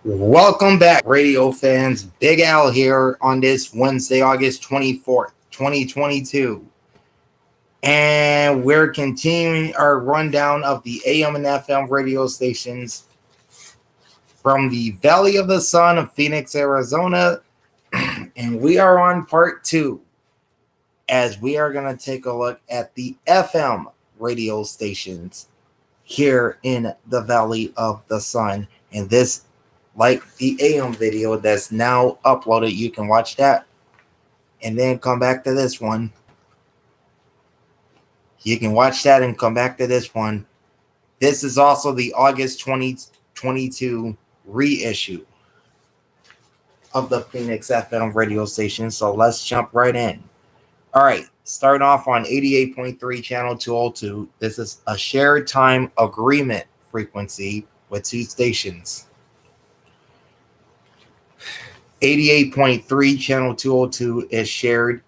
Welcome back, radio fans. Big Al here on this Wednesday, August 24th, 2022. And we're continuing our rundown of the AM and FM radio stations from the Valley of the Sun of Phoenix, Arizona. And we are on part two, as we are going to take a look at the FM radio stations here in the Valley of the Sun. And this, like the AM video that's now uploaded, you can watch that and then come back to this one. You can watch that and come back to this one. This is also the August 2022 reissue of the Phoenix FM radio station. So let's jump right in. All right, starting off on 88.3 channel 202. This is a shared time agreement frequency with two stations. 88.3 channel 202 is shared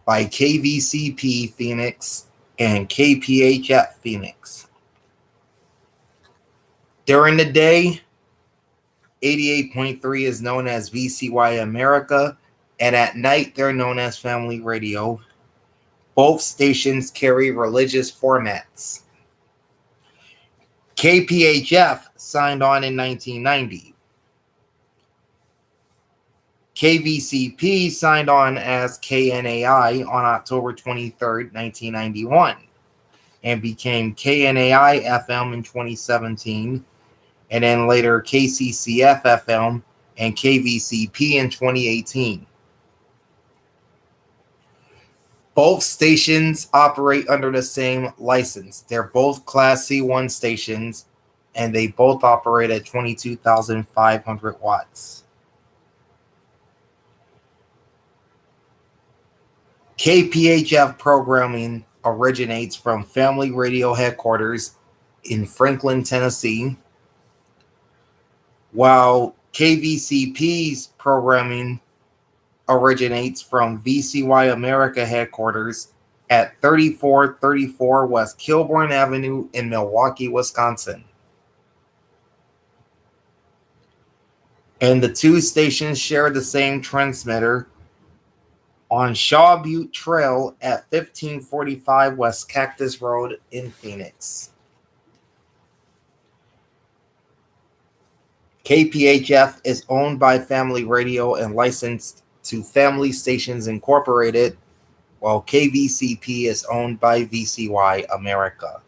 by KVCP Phoenix and KPHF Phoenix. During the day, 88.3 is known as VCY America, and at night they're known as Family Radio. Both stations carry religious formats. KPHF signed on in 1990. KVCP signed on as KNAI on October 23rd, 1991, and became KNAI FM in 2017, and then later KCCF FM and KVCP in 2018. Both stations operate under the same license. They're both Class C1 stations, and they both operate at 22,500 watts. KPHF programming originates from Family Radio headquarters in Franklin, Tennessee, while KVCP's programming originates from VCY America headquarters at 3434 West Kilbourne Avenue in Milwaukee, Wisconsin. And the two stations share the same transmitter on Shaw Butte Trail at 1545 West Cactus Road in Phoenix. KPHF is owned by Family Radio and licensed to Family Stations Incorporated, while KVCP is owned by VCY America.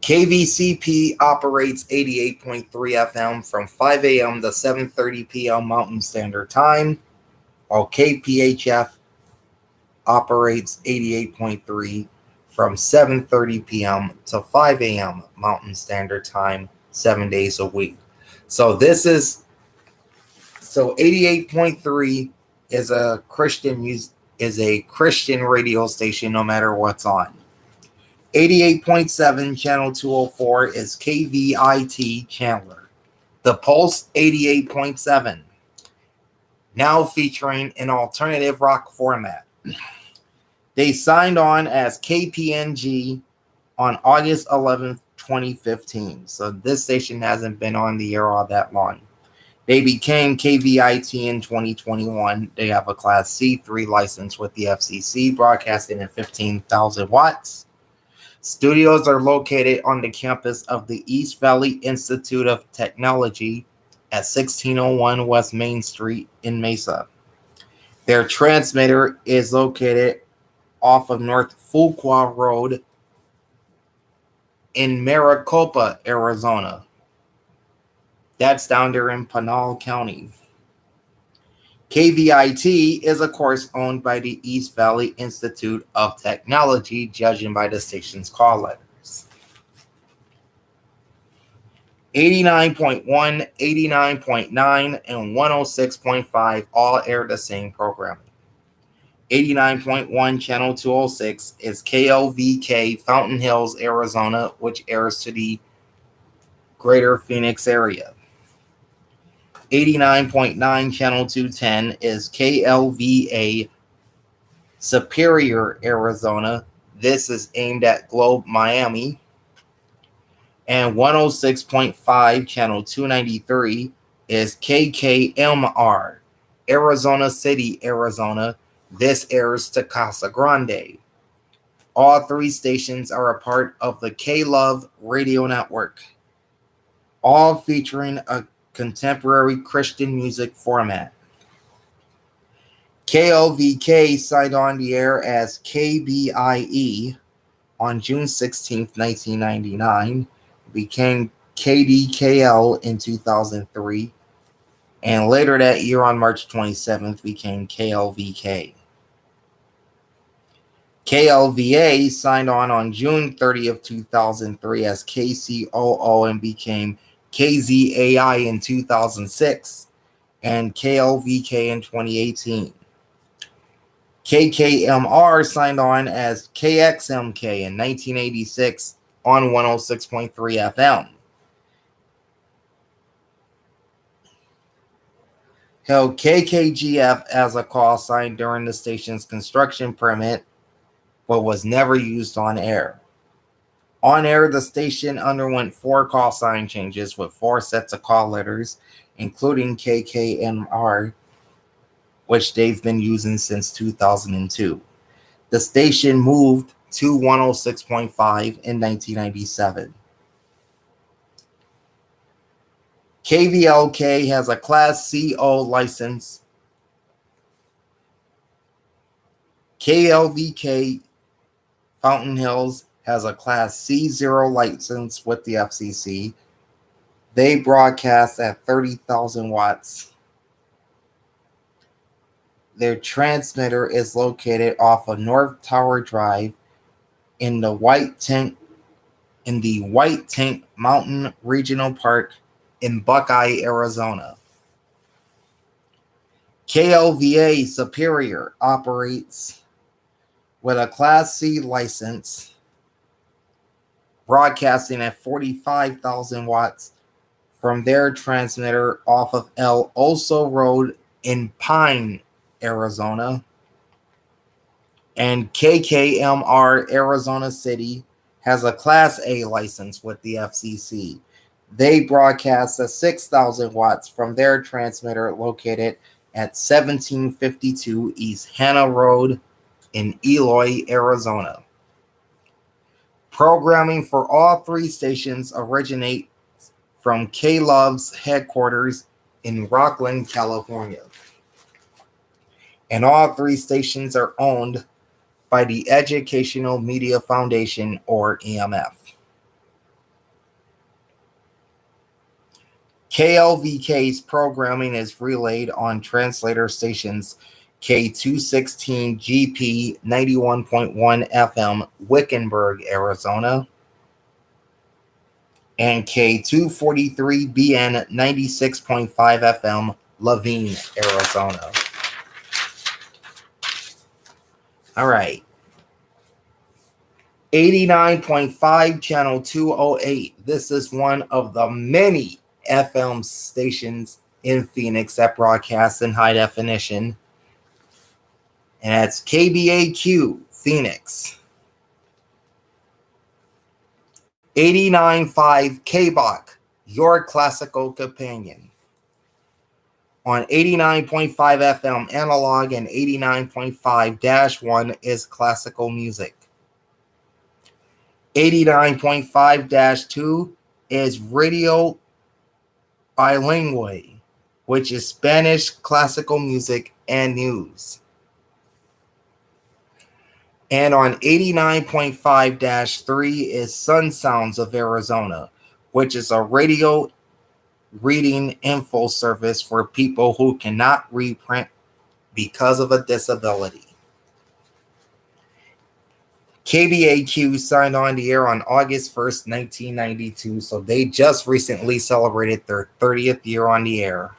KVCP operates 88.3 FM from 5 a.m. to 7:30 p.m. Mountain Standard Time, while KPHF operates 88.3 from 7:30 p.m. to 5 a.m. Mountain Standard Time, 7 days a week. So 88.3 is a Christian radio station no matter what's on. 88.7 channel 204 is KVIT Chandler. The Pulse 88.7, now featuring an alternative rock format. They signed on as KPNG on August 11th, 2015. So this station hasn't been on the air all that long. They became KVIT in 2021. They have a Class C3 license with the FCC, broadcasting at 15,000 watts. Studios are located on the campus of the East Valley Institute of Technology at 1601 West Main Street in Mesa. Their transmitter is located off of North Fuqua Road in Maricopa, Arizona. That's down there in Pinal County. KVIT is, of course, owned by the East Valley Institute of Technology, judging by the station's call letters. 89.1, 89.9, and 106.5 all air the same programming. 89.1 channel 206 is KLVK Fountain Hills, Arizona, which airs to the greater Phoenix area. 89.9 channel 210 is KLVA Superior, Arizona. This is aimed at Globe, Miami. And 106.5, channel 293, is KKMR, Arizona City, Arizona. This airs to Casa Grande. All three stations are a part of the K-Love radio network, all featuring a contemporary Christian music format. KLVK signed on the air as KBIE on June 16, 1999, became KDKL in 2003, and later that year on March 27th became KLVK. KLVA signed on June 30th, 2003 as KCOO and became KZAI in 2006 and KLVK in 2018. KKMR signed on as KXMK in 1986 on 106.3 FM. Held KKGF as a call sign during the station's construction permit, but was never used on air. On air, the station underwent 4 call sign changes with 4 sets of call letters, including KKMR, which they've been using since 2002. The station moved to 106.5 in 1997. KVLK has a Class CO license. KLVK Fountain Hills has a Class C0 license with the FCC. They broadcast at 30,000 watts. Their transmitter is located off of North Tower Drive in the White Tank Mountain Regional Park in Buckeye, Arizona. KLVA Superior operates with a Class C license, broadcasting at 45,000 watts from their transmitter off of El Oso Road in Pine, Arizona. And KKMR Arizona City has a Class A license with the FCC. They broadcast at 6,000 watts from their transmitter located at 1752 East Hannah Road in Eloy, Arizona. Programming for all 3 stations originate from K-Love's headquarters in Rockland, California. And all 3 stations are owned by the Educational Media Foundation, or EMF. KLVK's programming is relayed on translator stations K216GP 91.1 FM, Wickenburg, Arizona, and K243BN 96.5 FM, Laveen, Arizona. All right. 89.5, channel 208. This is one of the many FM stations in Phoenix that broadcast in high definition. And that's KBAQ, Phoenix. 89.5 KBOC, your classical companion. On 89.5 FM analog and 89.5-1 is classical music. 89.5-2 is radio bilingual, which is Spanish, classical music, and news. And on 89.5-3 is Sun Sounds of Arizona, which is a radio reading info service for people who cannot read print because of a disability. KBAQ signed on the air on August 1st, 1992, so they just recently celebrated their 30th year on the air.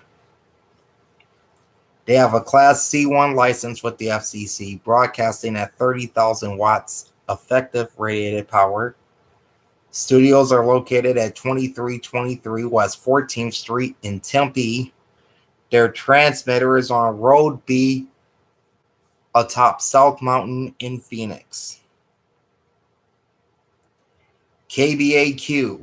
They have a Class C1 license with the FCC, broadcasting at 30,000 watts effective radiated power. Studios are located at 2323 West 14th Street in Tempe. Their transmitter is on Road B atop South Mountain in Phoenix. KBAQ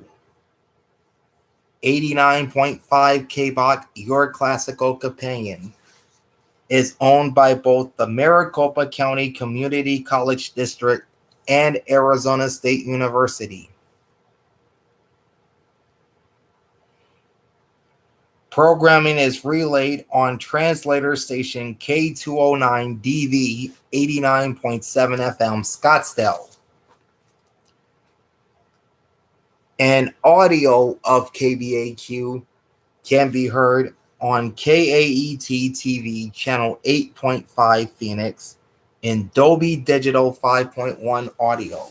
89.5 KBOC, Your Classical Companion, is owned by both the Maricopa County Community College District and Arizona State University. Programming is relayed on translator station K209DV 89.7 FM Scottsdale. And audio of KBAQ can be heard on KAET TV channel 8.5 Phoenix in Dolby Digital 5.1 audio.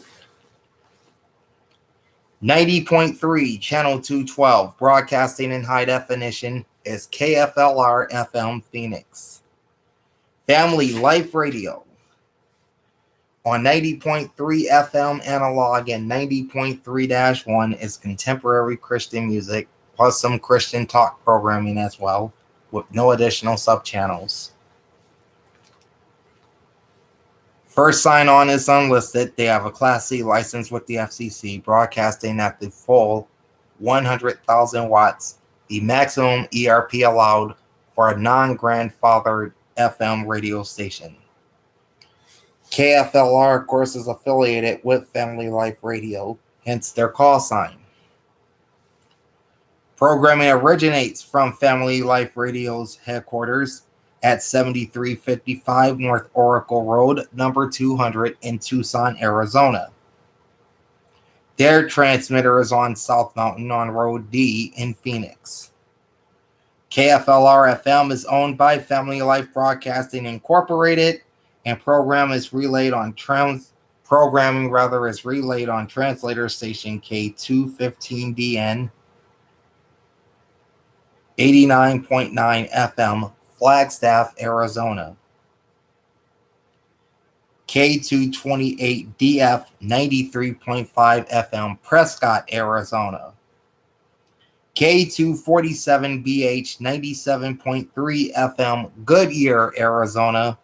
90.3 channel 212 broadcasting in high definition is KFLR FM Phoenix. Family Life Radio on 90.3 FM analog and 90.3-1 is contemporary Christian music, plus some Christian talk programming as well, with no additional subchannels. First sign-on is unlisted. They have a Class C license with the FCC, broadcasting at the full 100,000 watts, the maximum ERP allowed for a non-grandfathered FM radio station. KFLR, of course, is affiliated with Family Life Radio, hence their call sign. Programming originates from Family Life Radio's headquarters at 7355 North Oracle Road, number 200 in Tucson, Arizona. Their transmitter is on South Mountain on Road D in Phoenix. KFLR FM is owned by Family Life Broadcasting Incorporated, and programming is relayed on translator station K215DN 89.9 FM Flagstaff, Arizona. K228DF 93.5 FM Prescott, Arizona. K247BH 97.3 FM Goodyear, Arizona.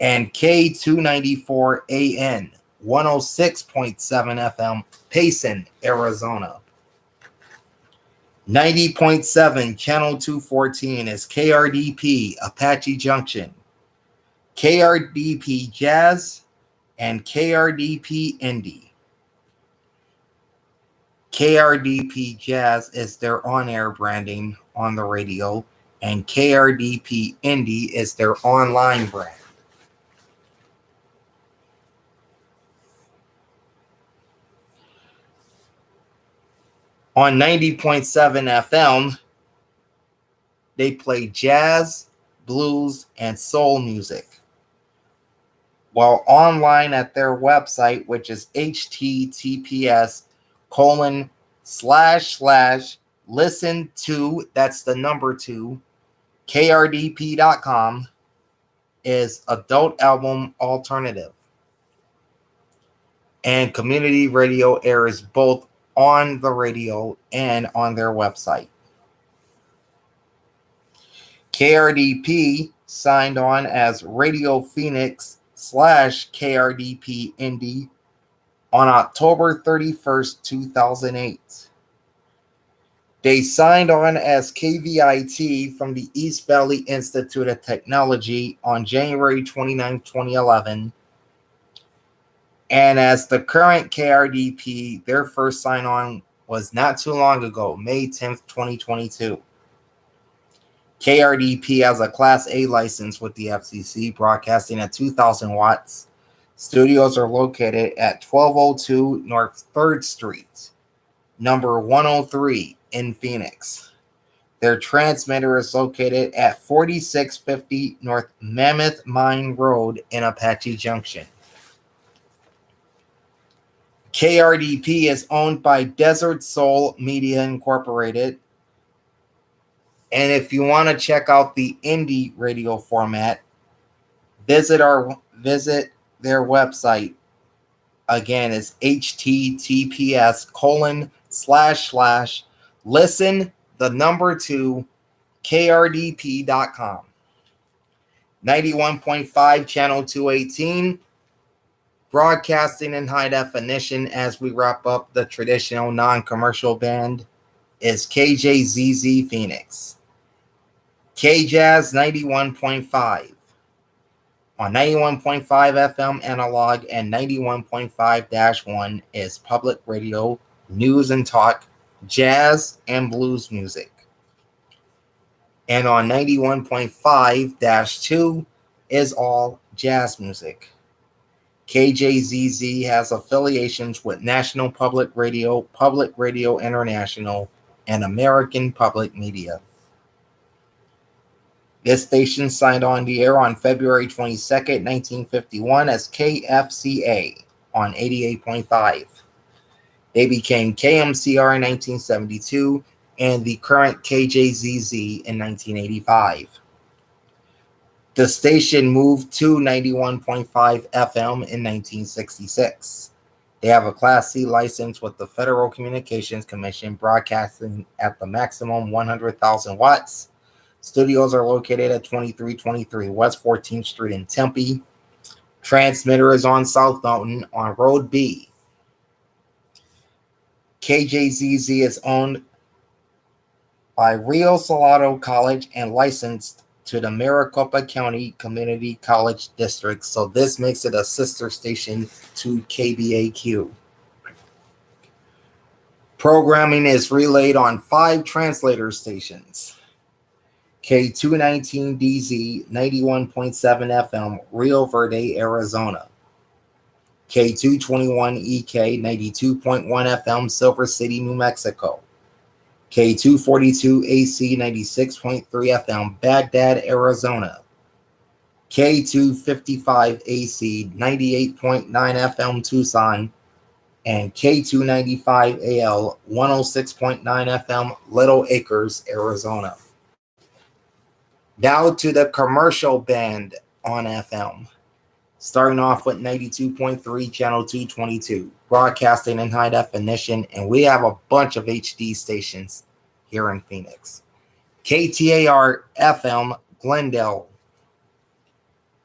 And K294AN 106.7 FM Payson, Arizona. 90.7 channel 214 is KRDP Apache Junction, KRDP Jazz, and KRDP Indie. KRDP Jazz is their on-air branding on the radio, and KRDP Indie is their online brand. On 90.7 FM, they play jazz, blues, and soul music. While online at their website, which is https://listen to, that's the number 2, krdp.com, is Adult Album Alternative. And community radio airs both on the radio and on their website. KRDP signed on as Radio Phoenix /KRDP Indie on October 31st, 2008. They signed on as KVIT from the East Valley Institute of Technology on January 29, 2011. And as the current KRDP, their first sign-on was not too long ago, May 10th, 2022. KRDP has a Class A license with the FCC, broadcasting at 2,000 watts. Studios are located at 1202 North 3rd Street, number 103 in Phoenix. Their transmitter is located at 4650 North Mammoth Mine Road in Apache Junction. KRDP is owned by Desert Soul Media Incorporated. And if you want to check out the indie radio format, visit their website. Again, it's https://listen2 krdp.com. 91.5 channel 218. Broadcasting in high definition as we wrap up the traditional non-commercial band is KJZZ Phoenix. KJazz 91.5 on 91.5 FM analog and 91.5-1 is public radio, news and talk, jazz and blues music. And on 91.5-2 is all jazz music. KJZZ has affiliations with National Public Radio International, and American Public Media. This station signed on the air on February 22nd, 1951 as KFCA on 88.5. They became KMCR in 1972 and the current KJZZ in 1985. The station moved to 91.5 FM in 1966. They have a Class C license with the Federal Communications Commission, broadcasting at the maximum 100,000 watts. Studios are located at 2323 West 14th Street in Tempe. Transmitter is on South Mountain on Road B. KJZZ is owned by Rio Salado College and licensed to the Maricopa County Community College District, so this makes it a sister station to KBAQ. Programming is relayed on 5 translator stations. K219DZ 91.7 FM, Rio Verde, Arizona. K221EK 92.1 FM, Silver City, New Mexico. K242AC 96.3 FM, Baghdad, Arizona. K255AC 98.9 FM, Tucson. And K295AL 106.9 FM, Little Acres, Arizona. Now to the commercial band on FM. Starting off with 92.3, channel 222, broadcasting in high definition, and we have a bunch of HD stations here in Phoenix. KTAR FM, Glendale.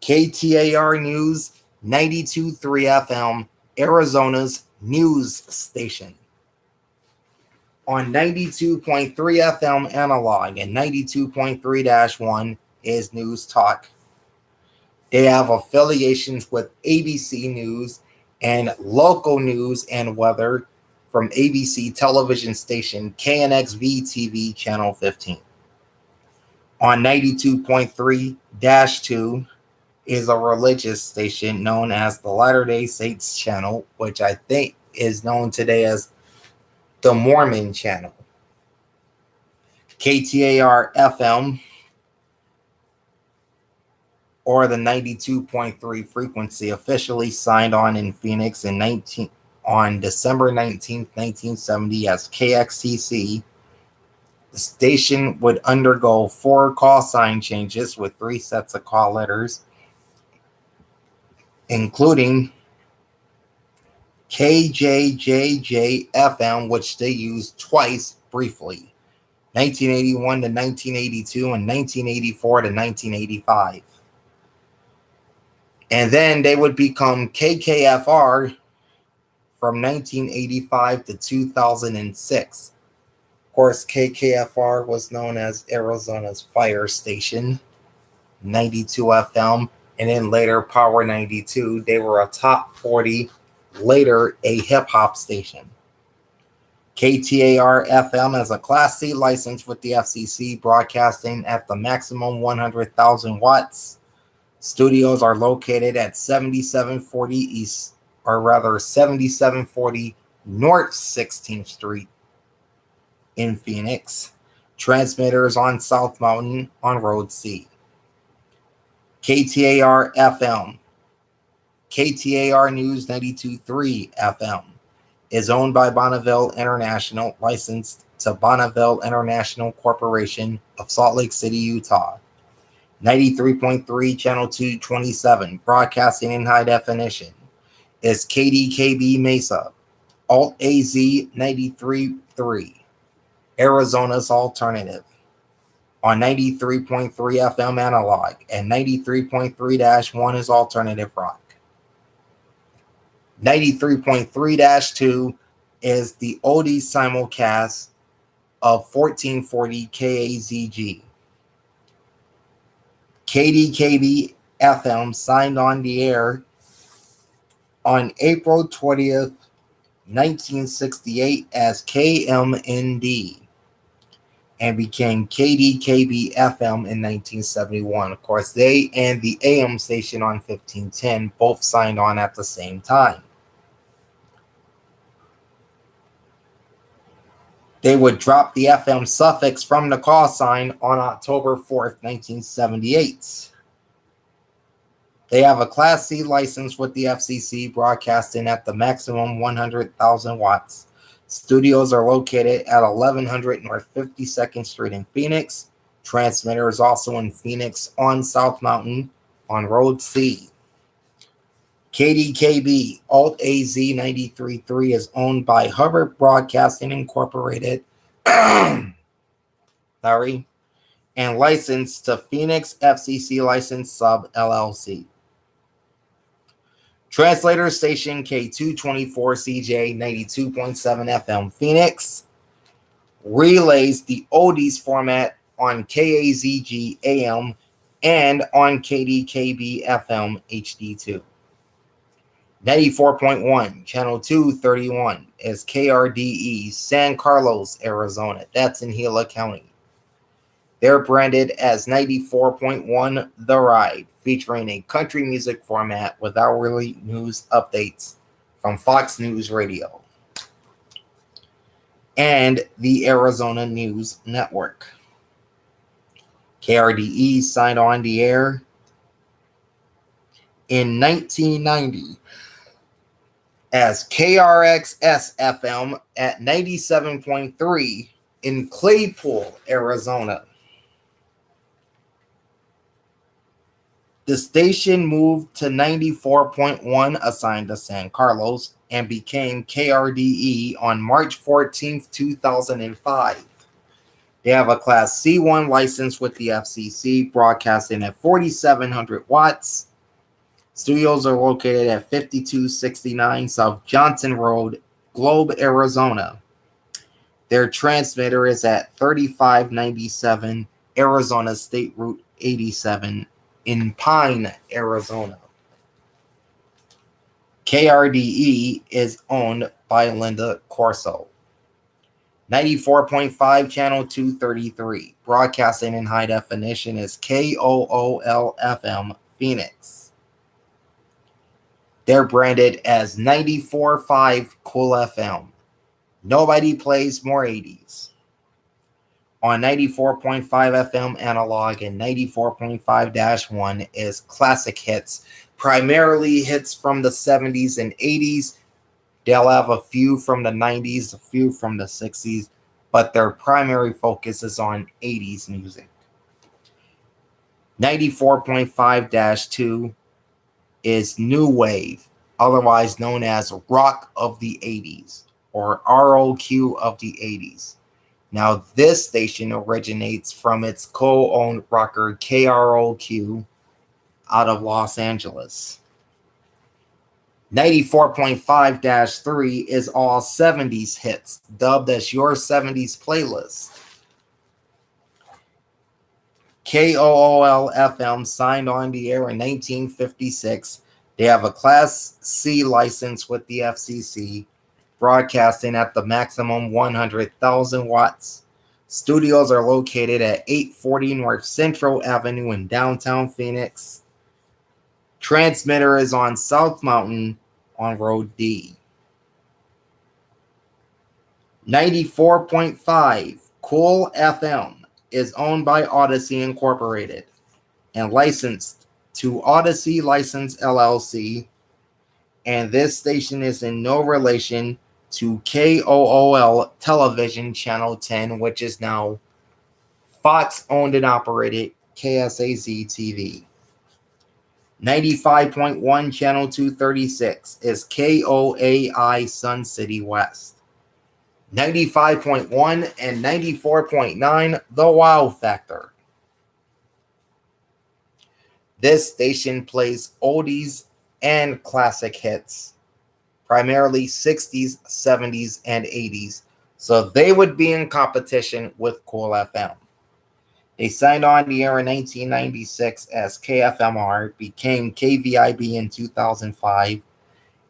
KTAR News 92.3 FM, Arizona's news station. On 92.3 FM analog and 92.3-1 is News Talk. They have affiliations with ABC News and local news and weather from ABC television station KNXV TV Channel 15. On 92.3-2 is a religious station known as the Latter-day Saints Channel, which I think is known today as the Mormon Channel. KTAR FM, or the 92.3 frequency, officially signed on in Phoenix on December 19th, 1970 as KXTC. The station would undergo 4 call sign changes with 3 sets of call letters, including KJJJ-FM, which they used twice briefly, 1981 to 1982 and 1984 to 1985. And then they would become KKFR from 1985 to 2006. Of course, KKFR was known as Arizona's Fire Station, 92 FM, and then later Power 92. They were a top 40, later a hip-hop station. KTAR FM has a Class C license with the FCC, broadcasting at the maximum 100,000 watts. Studios are located at 7740 North 16th Street in Phoenix. Transmitters on South Mountain on Road C. KTAR FM. KTAR News 92.3 FM is owned by Bonneville International, licensed to Bonneville International Corporation of Salt Lake City, Utah. 93.3, channel 227, broadcasting in high definition, is KDKB Mesa, Alt AZ 93.3, Arizona's alternative. On 93.3 FM analog and 93.3-1 is alternative rock. 93.3-2 is the oldies simulcast of 1440 KAZG. KDKB FM signed on the air on April 20th, 1968 as KMND and became KDKB FM in 1971. Of course, they and the AM station on 1510 both signed on at the same time. They would drop the FM suffix from the call sign on October 4th, 1978. They have a Class C license with the FCC, broadcasting at the maximum 100,000 watts. Studios are located at 1100 North 52nd Street in Phoenix. Transmitter is also in Phoenix on South Mountain on Road C. KDKB Alt AZ 93.3 is owned by Hubbard Broadcasting Incorporated. And licensed to Phoenix FCC License Sub LLC. Translator station K224CJ 92.7 FM Phoenix relays the oldies format on KAZG AM and on KDKB FM HD2. 94.1 Channel 231 is KRDE San Carlos, Arizona. That's in Gila County. They're branded as 94.1 The Ride, featuring a country music format with hourly news updates from Fox News Radio and the Arizona News Network. KRDE signed on the air in 1990 as KRXS FM at 97.3 in Claypool, Arizona. The station moved to 94.1, assigned to San Carlos, and became KRDE on March 14, 2005. They have a Class C1 license with the FCC, broadcasting at 4,700 watts. Studios are located at 5269 South Johnson Road, Globe, Arizona. Their transmitter is at 3597 Arizona State Route 87 in Pine, Arizona. KRDE is owned by Linda Corso. 94.5 Channel 233, broadcasting in high definition, is KOOL FM Phoenix. They're branded as 94.5 Cool FM. Nobody plays more 80s. On 94.5 FM analog and 94.5-1 is classic hits, primarily hits from the 70s and 80s. They'll have a few from the 90s, a few from the 60s, but their primary focus is on 80s music. 94.5-2 is New Wave, otherwise known as Rock of the 80s or ROQ of the 80s. Now, this station originates from its co-owned rocker KROQ out of Los Angeles. 94.5-3 is all 70s hits, dubbed as your 70s playlist. KOOL FM signed on the air in 1956. They have a Class C license with the FCC, broadcasting at the maximum 100,000 watts. Studios are located at 840 North Central Avenue in downtown Phoenix. Transmitter is on South Mountain on Road D. 94.5 Cool FM is owned by Odyssey Incorporated and licensed to Odyssey License LLC, and this station is in no relation to KOOL Television Channel 10, which is now Fox owned and operated KSAZ TV. 95.1 Channel 236 is KOAI Sun City West. 95.1 and 94.9 The Wow Factor. This station plays oldies and classic hits, primarily 60s, 70s, and 80s, So they would be in competition with Cool FM. They signed on the air in 1996 as KFMR, became KVIB in 2005,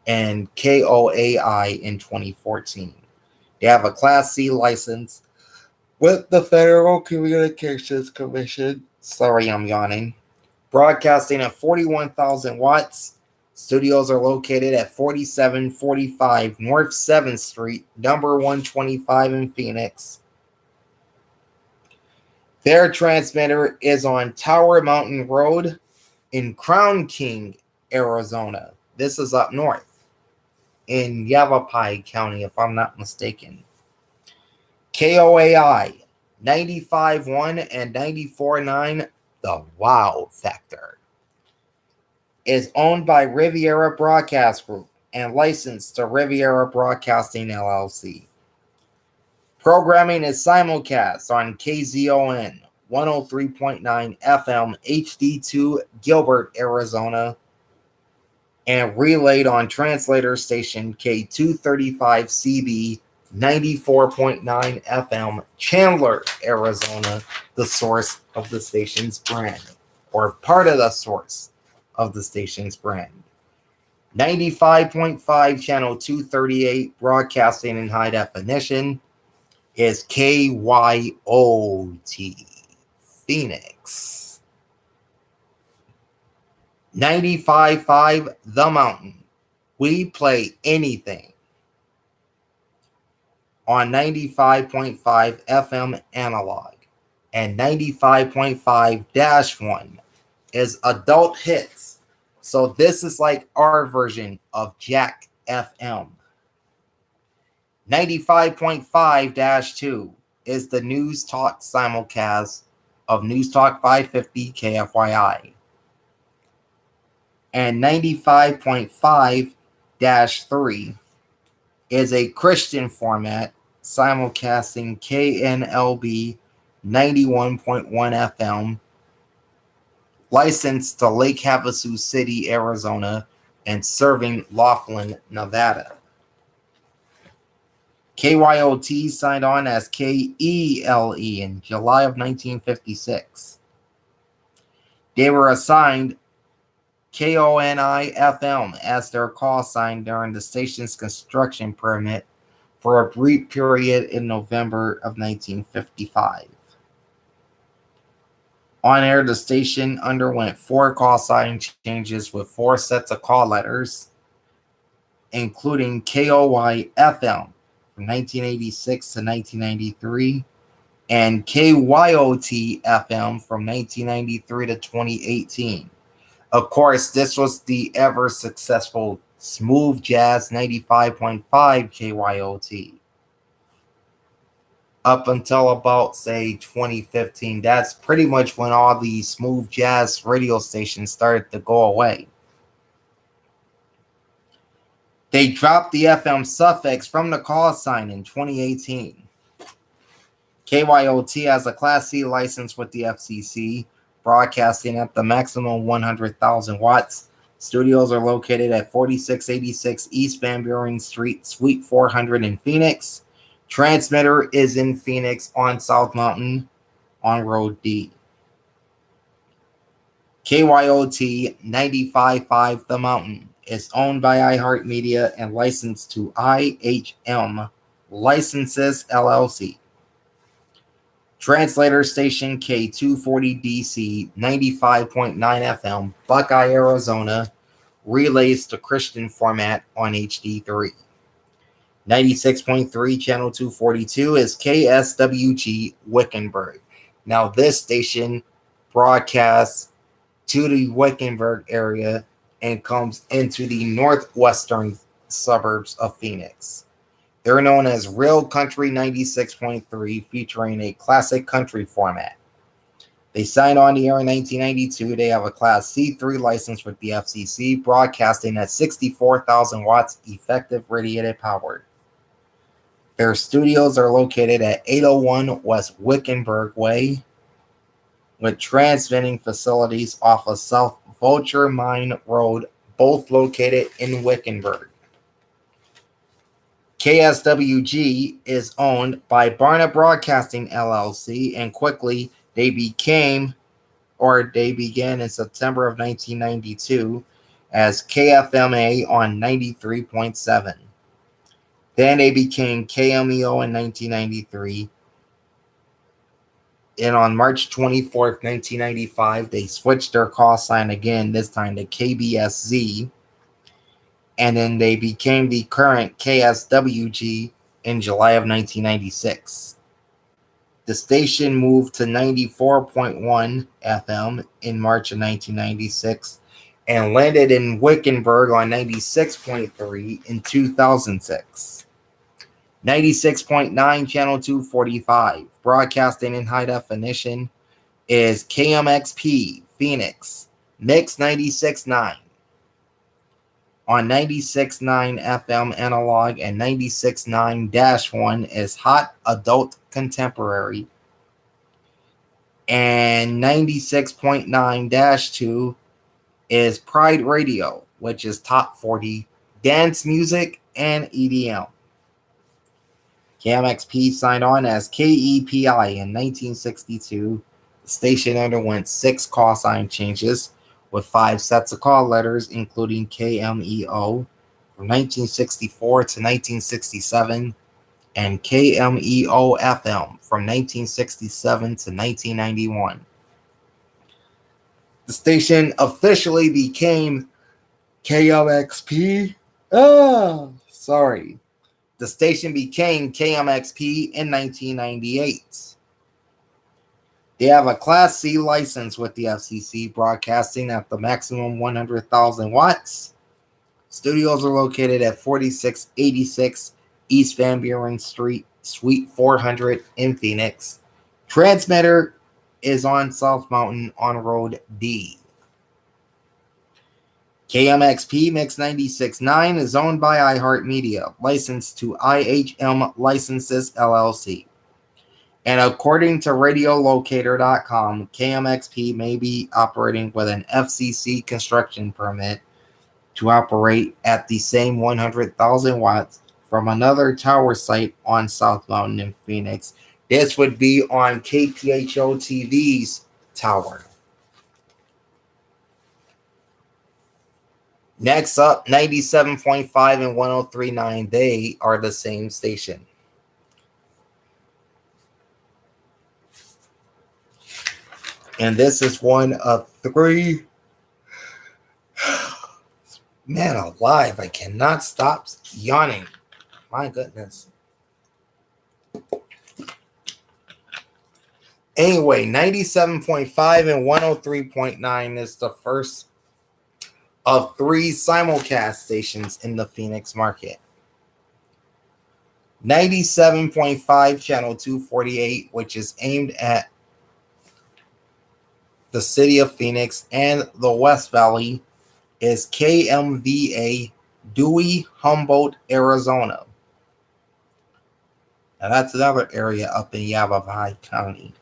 and KOAI in 2014. They have a Class C license with the Federal Communications Commission. Sorry, I'm yawning. Broadcasting at 41,000 watts. Studios are located at 4745 North 7th Street, number 125 in Phoenix. Their transmitter is on Tower Mountain Road in Crown King, Arizona. This is up north in Yavapai County, if I'm not mistaken. KOAI 95.1 and 94.9, the Wow Factor, is owned by Riviera Broadcast Group and licensed to Riviera Broadcasting LLC. Programming is simulcast on KZON 103.9 FM HD2 Gilbert, Arizona, and relayed on translator station K235CB 94.9 FM Chandler, Arizona, the source of the station's brand, or part of the source of the station's brand. 95.5 channel 238 broadcasting in high definition is KYOT Phoenix. 95.5 The Mountain. We play anything. On 95.5 FM analog. And 95.5-1 is adult hits. So this is like our version of Jack FM. 95.5-2 is the News Talk simulcast of News Talk 550 KFYI. And 95.5-3 is a Christian format simulcasting KNLB 91.1 FM, licensed to Lake Havasu City, Arizona, and serving Laughlin, Nevada. KYOT signed on as KELE in July of 1956. They were assigned KONI FM as their call sign during the station's construction permit for a brief period in November of 1955. On air, the station underwent 4 call sign changes with 4 sets of call letters, including KOY FM from 1986 to 1993 and KYOT FM from 1993 to 2018. Of course, this was the ever successful Smooth Jazz 95.5 KYOT. Up until about, say, 2015. That's pretty much when all the smooth jazz radio stations started to go away. They dropped the FM suffix from the call sign in 2018. KYOT has a Class C license with the FCC, broadcasting at the maximum 100,000 watts. Studios are located at 4686 East Van Buren Street, Suite 400 in Phoenix. Transmitter is in Phoenix on South Mountain on Road D. KYOT 95.5 The Mountain is owned by iHeartMedia and licensed to IHM Licenses LLC. Translator station K240DC 95.9 FM Buckeye, Arizona, relays to Christian format on HD3. 96.3 channel 242 is KSWG Wickenburg. Now this station broadcasts to the Wickenburg area and comes into the northwestern suburbs of Phoenix. They're known as Real Country 96.3, featuring a classic country format. They signed on the air in 1992. They have a Class C3 license with the FCC, broadcasting at 64,000 watts effective radiated power. Their studios are located at 801 West Wickenburg Way, with transmitting facilities off of South Vulture Mine Road, both located in Wickenburg. KSWG is owned by Barna Broadcasting LLC, and quickly they began in September of 1992 as KFMA on 93.7. Then they became KMEO in 1993. And on March 24th, 1995, they switched their call sign again, this time to KBSZ. And then they became the current KSWG in July of 1996. The station moved to 94.1 FM in March of 1996 and landed in Wickenburg on 96.3 in 2006. 96.9 Channel 245, broadcasting in high definition, is KMXP Phoenix, Mix 96.9. On 96.9 FM analog and 96.9-1 is Hot Adult Contemporary. And 96.9-2 is Pride Radio, which is Top 40 Dance Music and EDM. KMXP signed on as KEPI in 1962. The station underwent 6 call sign changes with 5 sets of call letters, including KMEO from 1964 to 1967 and KMEO FM from 1967 to 1991. The station officially became KMXP. The station became KMXP in 1998. They have a Class C license with the FCC, broadcasting at the maximum 100,000 watts. Studios are located at 4686 East Van Buren Street, Suite 400 in Phoenix. Transmitter is on South Mountain on Road D. KMXP Mix 96.9 is owned by iHeartMedia, licensed to IHM Licenses LLC. And according to Radiolocator.com, KMXP may be operating with an FCC construction permit to operate at the same 100,000 watts from another tower site on South Mountain in Phoenix. This would be on KPHO TV's tower. Next up, 97.5 and 103.9, they are the same station. And this is one of 3. Man alive, I cannot stop yawning. My goodness. Anyway, 97.5 and 103.9 is the first of 3 simulcast stations in the Phoenix market. 97.5 Channel 248, which is aimed at the city of Phoenix and the West Valley, is KMVA Dewey, Humboldt, Arizona. Now that's another area up in Yavapai County.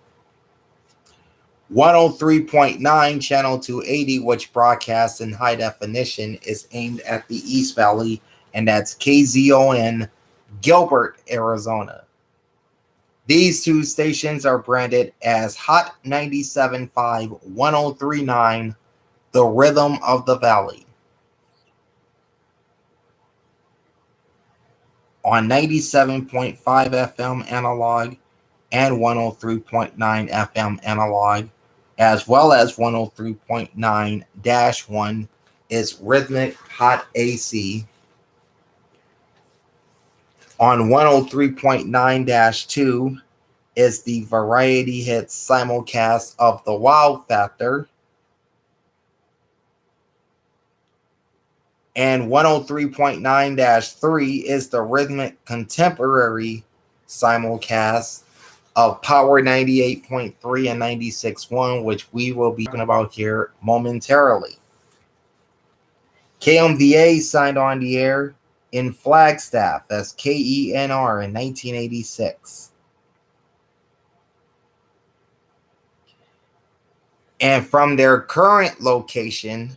103.9 Channel 280, which broadcasts in high definition, is aimed at the East Valley, and that's KZON, Gilbert, Arizona. These 2 stations are branded as Hot 97.5, 103.9, The Rhythm of the Valley. On 97.5 FM analog and 103.9 FM analog, as well as 103.9-1 is Rhythmic Hot AC. On 103.9-2 is the Variety Hits simulcast of The Wow Factor. And 103.9-3 is the Rhythmic Contemporary simulcast of Power 98.3 and 96.1, which we will be talking about here momentarily. KMVA signed on the air in Flagstaff as KENR in 1986. And from their current location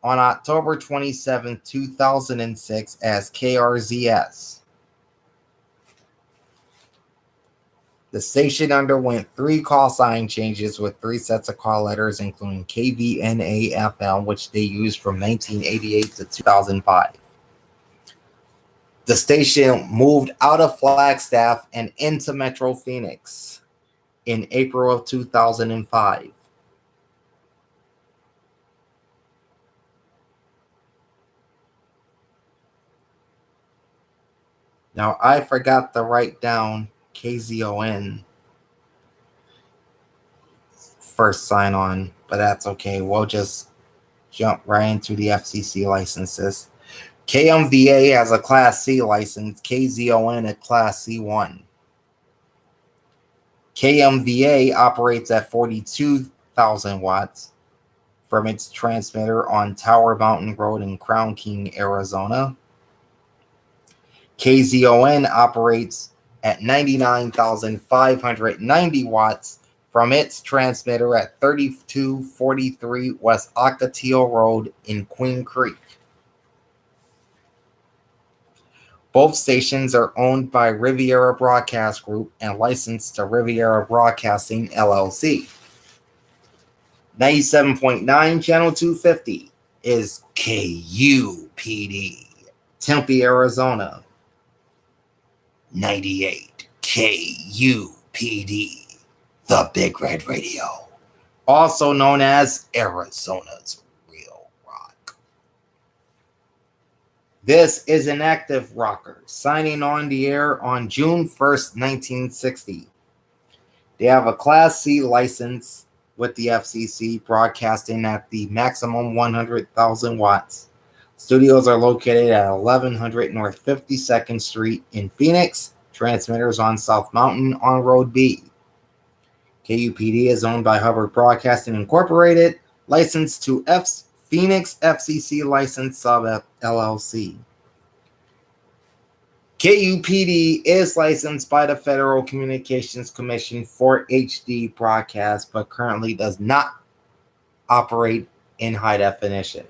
on October 27, 2006 as KRZS. The station underwent 3 call sign changes with 3 sets of call letters, including KVNA-FM, which they used from 1988 to 2005. The station moved out of Flagstaff and into Metro Phoenix in April of 2005. Now, I forgot to write down KZON first sign on, but that's okay. We'll just jump right into the FCC licenses. KMVA has a Class C license, KZON a Class C1. KMVA operates at 42,000 watts from its transmitter on Tower Mountain Road in Crown King, Arizona. KZON operates at 99,590 watts from its transmitter at 3243 West Ocotillo Road in Queen Creek. Both stations are owned by Riviera Broadcast Group and licensed to Riviera Broadcasting, LLC. 97.9 Channel 250 is KUPD, Tempe, Arizona. 98 KUPD, the Big Red Radio, also known as Arizona's Real Rock. This is an active rocker, signing on the air on June 1st, 1960. They have a Class C license with the FCC, broadcasting at the maximum 100,000 watts. Studios are located at 1100 North 52nd Street in Phoenix. Transmitters on South Mountain on Road B. KUPD is owned by Hubbard Broadcasting Incorporated, licensed to Phoenix FCC License Sub LLC. KUPD is licensed by the Federal Communications Commission for HD broadcast, but currently does not operate in high definition.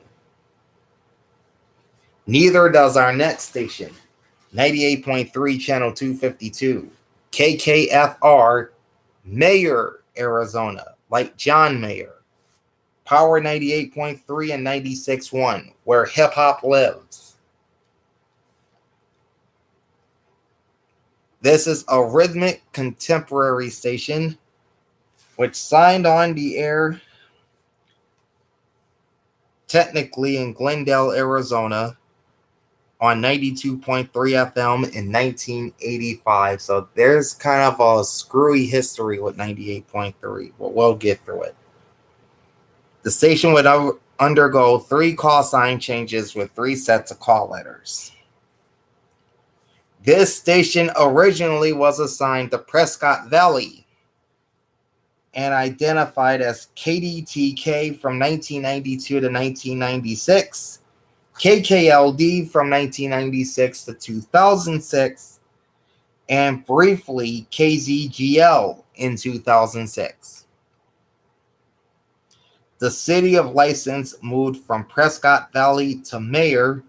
Neither does our next station, 98.3 Channel 252, KKFR, Mayer, Arizona, like John Mayer. Power 98.3 and 96.1, where hip hop lives. This is a rhythmic contemporary station, which signed on the air technically in Glendale, Arizona, on 92.3 FM in 1985. So there's kind of a screwy history with 98.3, but we'll get through it. The station would undergo 3 call sign changes with 3 sets of call letters. This station originally was assigned to Prescott Valley and identified as KDTK from 1992 to 1996, KKLD from 1996 to 2006, and briefly KZGL in 2006. The city of license moved from Prescott Valley to Mayer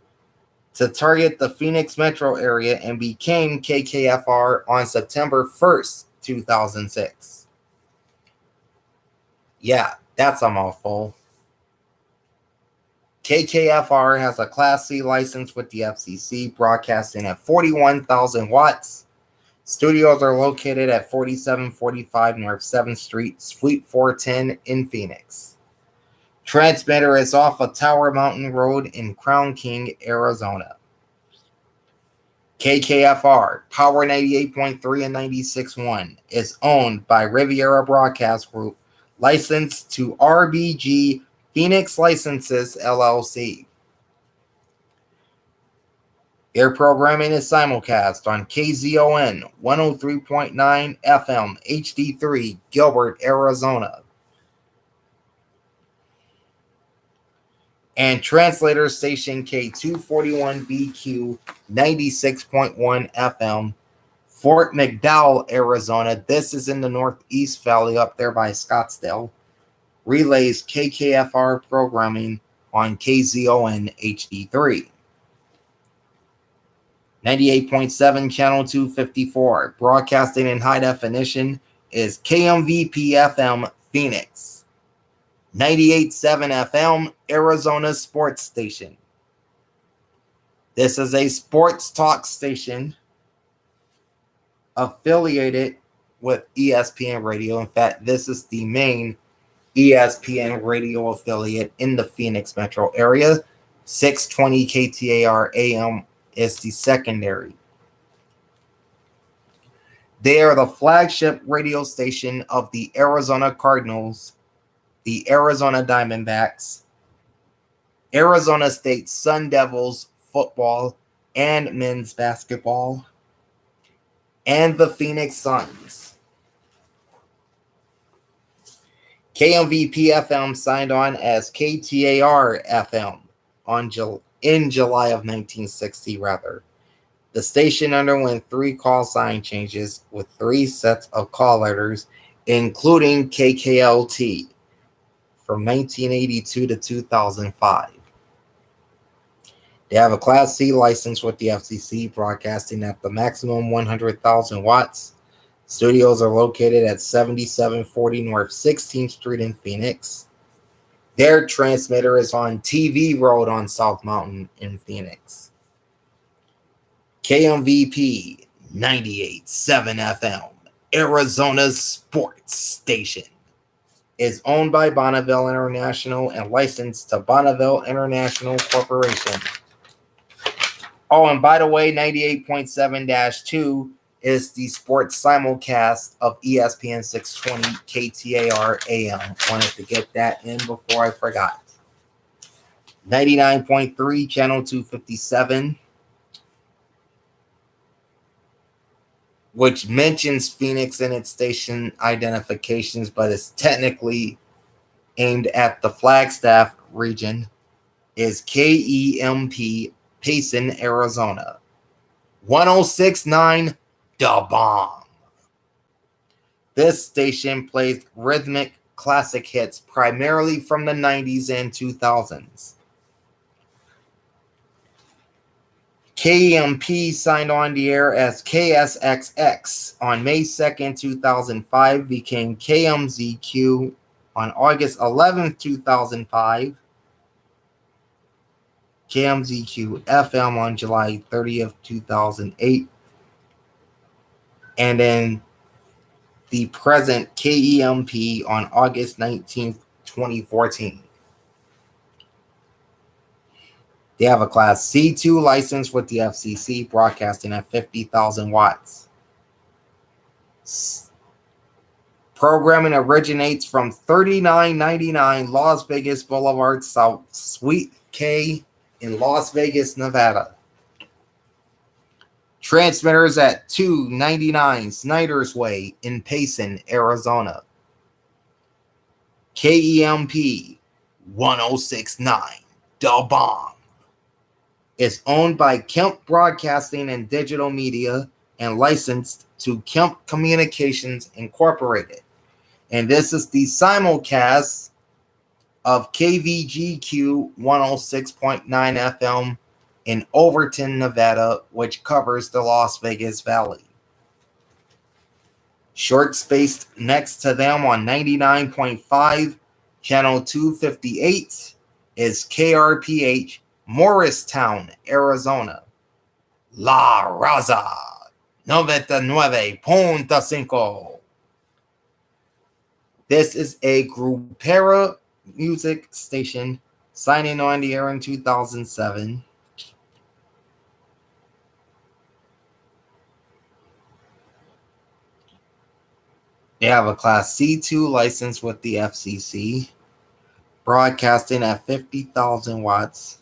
to target the Phoenix metro area and became KKFR on September 1st, 2006. Yeah, that's a mouthful. KKFR has a Class C license with the FCC, broadcasting at 41,000 watts. Studios are located at 4745 North 7th Street, Suite 410 in Phoenix. Transmitter is off of Tower Mountain Road in Crown King, Arizona. KKFR, Power 98.3 and 96.1, is owned by Riviera Broadcast Group, licensed to RBG Phoenix Licenses, LLC. Their programming is simulcast on KZON 103.9 FM HD3, Gilbert, Arizona. And translator station K241BQ 96.1 FM, Fort McDowell, Arizona. This is in the Northeast Valley up there by Scottsdale. Relays KKFR programming on KZON HD3. 98.7 Channel 254. Broadcasting in high definition is KMVP FM Phoenix. 98.7 FM Arizona Sports Station. This is a sports talk station affiliated with ESPN Radio. In fact, this is the main ESPN Radio affiliate in the Phoenix metro area. 620 KTAR AM is the secondary. They are the flagship radio station of the Arizona Cardinals, the Arizona Diamondbacks, Arizona State Sun Devils football and men's basketball, and the Phoenix Suns. KMVP FM signed on as KTAR FM in July of 1960, rather. The station underwent 3 call sign changes with 3 sets of call letters, including KKLT, from 1982 to 2005. They have a Class C license with the FCC, broadcasting at the maximum 100,000 watts. Studios are located at 7740 North 16th Street in Phoenix. Their transmitter is on TV Road on South Mountain in Phoenix. KMVP 98.7 FM, Arizona's sports station, is owned by Bonneville International and licensed to Bonneville International Corporation. Oh, and by the way, 98.7-2 is the sports simulcast of ESPN 620 KTAR AM. Wanted to get that in before I forgot. 99.3 Channel 257, which mentions Phoenix in its station identifications, but is technically aimed at the Flagstaff region, is KEMP Payson, Arizona. 106.9 Da Bomb. This station plays rhythmic classic hits primarily from the 90s and 2000s. KEMP signed on the air as KSXX on May 2nd, 2005, became KMZQ on August 11th, 2005, KMZQ FM on July 30th, 2008, and then the present KEMP on August 19th, 2014. They have a Class C2 license with the FCC, broadcasting at 50,000 watts. Programming originates from 3999 Las Vegas Boulevard South, Suite K in Las Vegas, Nevada. Transmitters at 299 Snyder's Way in Payson, Arizona. KEMP 106.9 Da Bomb is owned by Kemp Broadcasting and Digital Media and licensed to Kemp Communications Incorporated. And this is the simulcast of KVGQ 106.9 FM in Overton, Nevada, which covers the Las Vegas Valley. Short spaced next to them on 99.5, Channel 258, is KRPH, Morristown, Arizona. La Raza 99.5. This is a Grupera music station signing on the air in 2007. They have a Class C2 license with the FCC, broadcasting at 50,000 watts.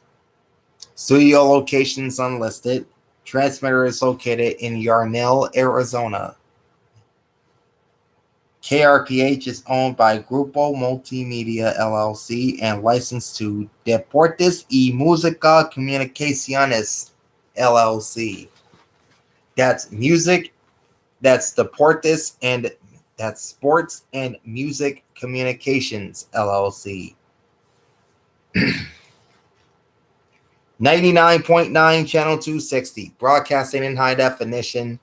Studio locations unlisted. Transmitter is located in Yarnell, Arizona. KRPH is owned by Grupo Multimedia LLC and licensed to Deportes y Música Comunicaciones LLC. That's music, that's Deportes, and that's Sports and Music Communications LLC. 99.9 Channel 260, broadcasting in high definition,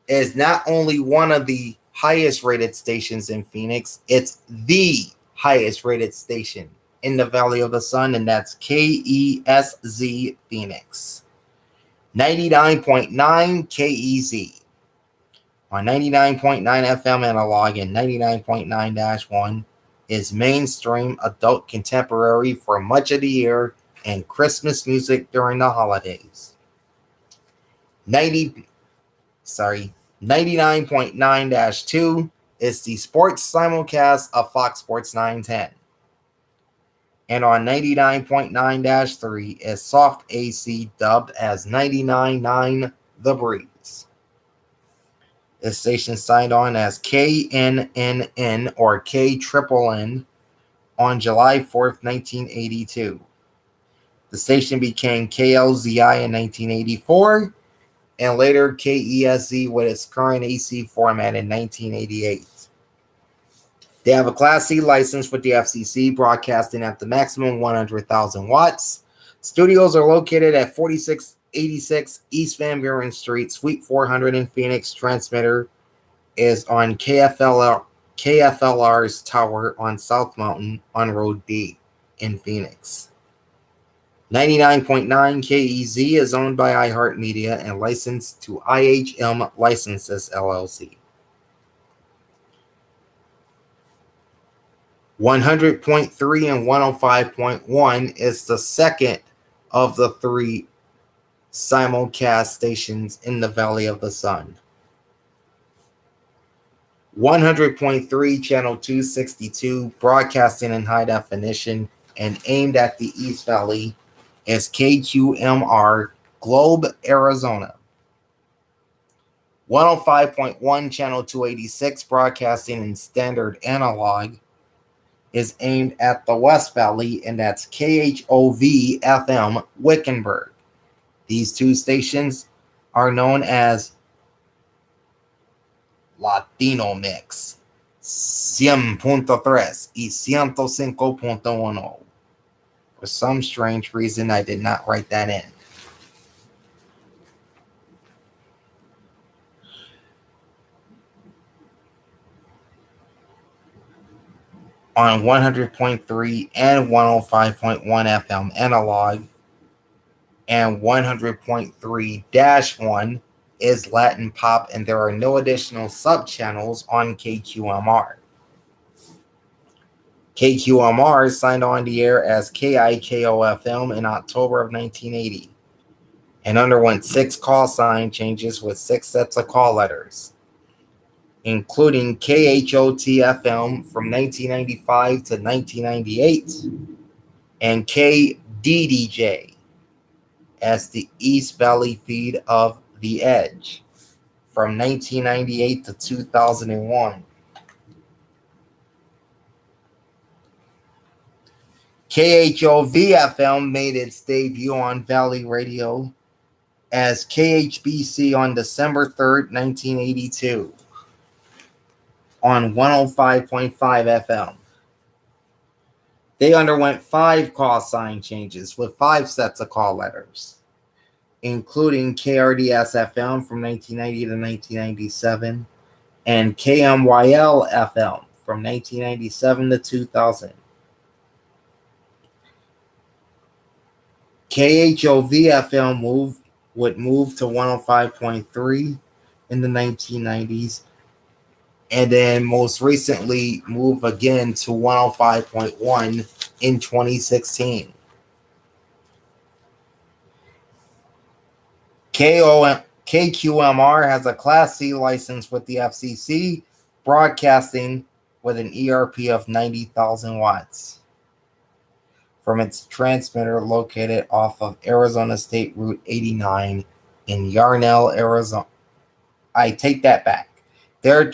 is not only one of the highest rated stations in Phoenix, it's the highest rated station in the Valley of the Sun, and that's KESZ Phoenix. 99.9 KEZ on 99.9 FM analog and 99.9-1 is mainstream adult contemporary for much of the year and Christmas music during the holidays. 99.9-2 is the sports simulcast of Fox Sports 910. And on 99.9-3 is soft AC dubbed as 99.9 The Breeze. This station signed on as KNNN or KNNN on July 4th, 1982. The station became KLZI in 1984 and later KESZ with its current AC format in 1988. They have a Class C license with the FCC, broadcasting at the maximum 100,000 watts. Studios are located at 4686 East Van Buren Street, Suite 400 in Phoenix. Transmitter is on KFLR's tower on South Mountain on Road B in Phoenix. 99.9 KEZ is owned by iHeartMedia and licensed to IHM Licenses, LLC. 100.3 and 105.1 is the second of the three simulcast stations in the Valley of the Sun. 100.3 Channel 262, broadcasting in high definition and aimed at the East Valley, is KQMR, Globe, Arizona. 105.1 Channel 286, broadcasting in standard analog, is aimed at the West Valley, and that's KHOV FM, Wickenburg. These two stations are known as Latino Mix 100.3 y 105.1. For some strange reason, I did not write that in. On 100.3 and 105.1 FM analog, and 100.3-1 is Latin pop, and there are no additional sub-channels on KQMR. KQMR signed on the air as KIKO-FM in October of 1980 and underwent 6 call sign changes with 6 sets of call letters, including KHOT-FM from 1995 to 1998 and KDDJ as the East Valley feed of The Edge from 1998 to 2001. KHOV-FM made its debut on Valley Radio as KHBC on December 3rd, 1982 on 105.5 FM. They underwent 5 call sign changes with 5 sets of call letters, including KRDS-FM from 1990 to 1997 and KMYL-FM from 1997 to 2000. KHOV-FM would move to 105.3 in the 1990s, and then most recently move again to 105.1 in 2016. KQMR has a Class C license with the FCC, broadcasting with an ERP of 90,000 watts. From its transmitter located off of Arizona State Route 89 in Yarnell, Arizona. I take that back. I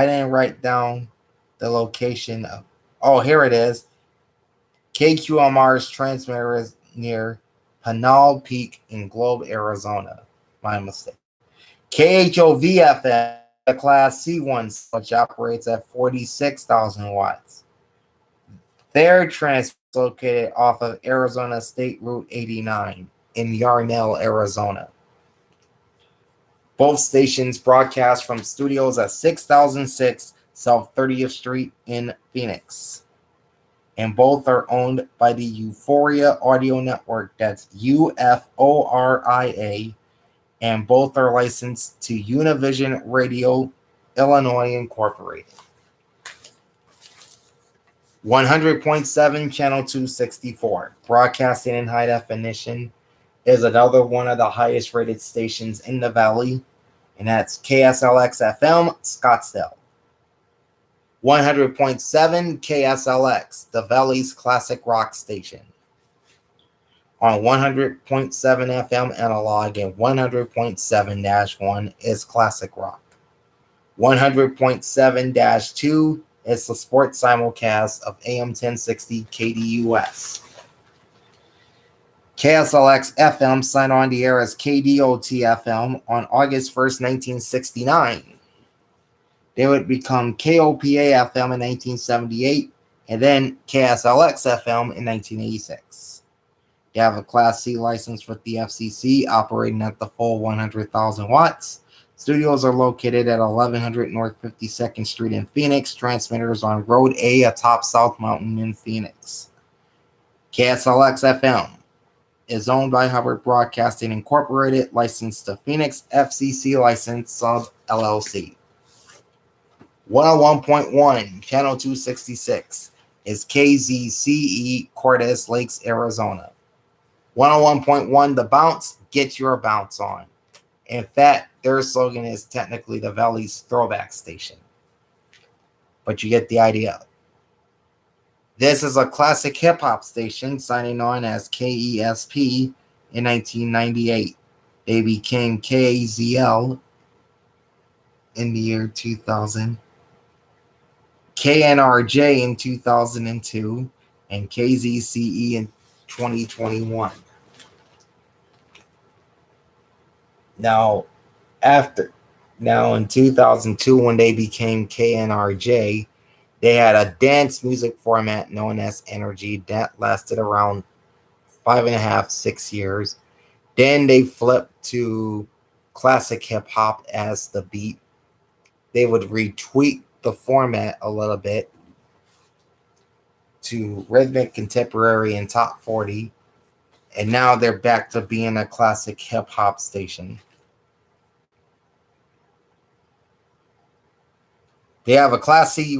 didn't write down the location of. Oh, here it is. KQMR's transmitter is near Pinal Peak in Globe, Arizona. My mistake. KHOV-FM, a Class C1, which operates at 46,000 watts. Their transmitter located off of Arizona State Route 89 in Yarnell, Arizona. Both stations broadcast from studios at 6006 South 30th Street in Phoenix. And both are owned by the Euphoria Audio Network, that's UFORIA, and both are licensed to Univision Radio Illinois Incorporated. 100.7 Channel 264, broadcasting in high definition, is another one of the highest rated stations in the Valley, and that's KSLX FM Scottsdale. 100.7 KSLX, the Valley's classic rock station, on 100.7 FM analog, and 100.7-1 is classic rock. 100.7-2 is the sports simulcast of AM 1060 KDUS. KSLX FM signed on the air as KDOT FM on August 1st, 1969. They would become KOPA FM in 1978, and then KSLX FM in 1986. They have a Class C license with the FCC, operating at the full 100,000 watts. Studios are located at 1100 North 52nd Street in Phoenix. Transmitters on Road A atop South Mountain in Phoenix. KSLX FM is owned by Hubbard Broadcasting Incorporated, licensed to Phoenix FCC license sub LLC. 101.1 Channel 266 is KZCE Cordes Lakes, Arizona. 101.1 The Bounce, get your bounce on. In fact, their slogan is technically the Valley's throwback station. But you get the idea. This is a classic hip-hop station, signing on as KESP in 1998. They became KAZL in the year 2000, KNRJ in 2002, and KZCE in 2021. Now in 2002, when they became KNRJ, they had a dance music format known as Energy that lasted around 5.5, 6 years. Then they flipped to classic hip hop as the beat. They would retweak the format a little bit to rhythmic, contemporary, and top 40. And now they're back to being a classic hip hop station. They have a Class C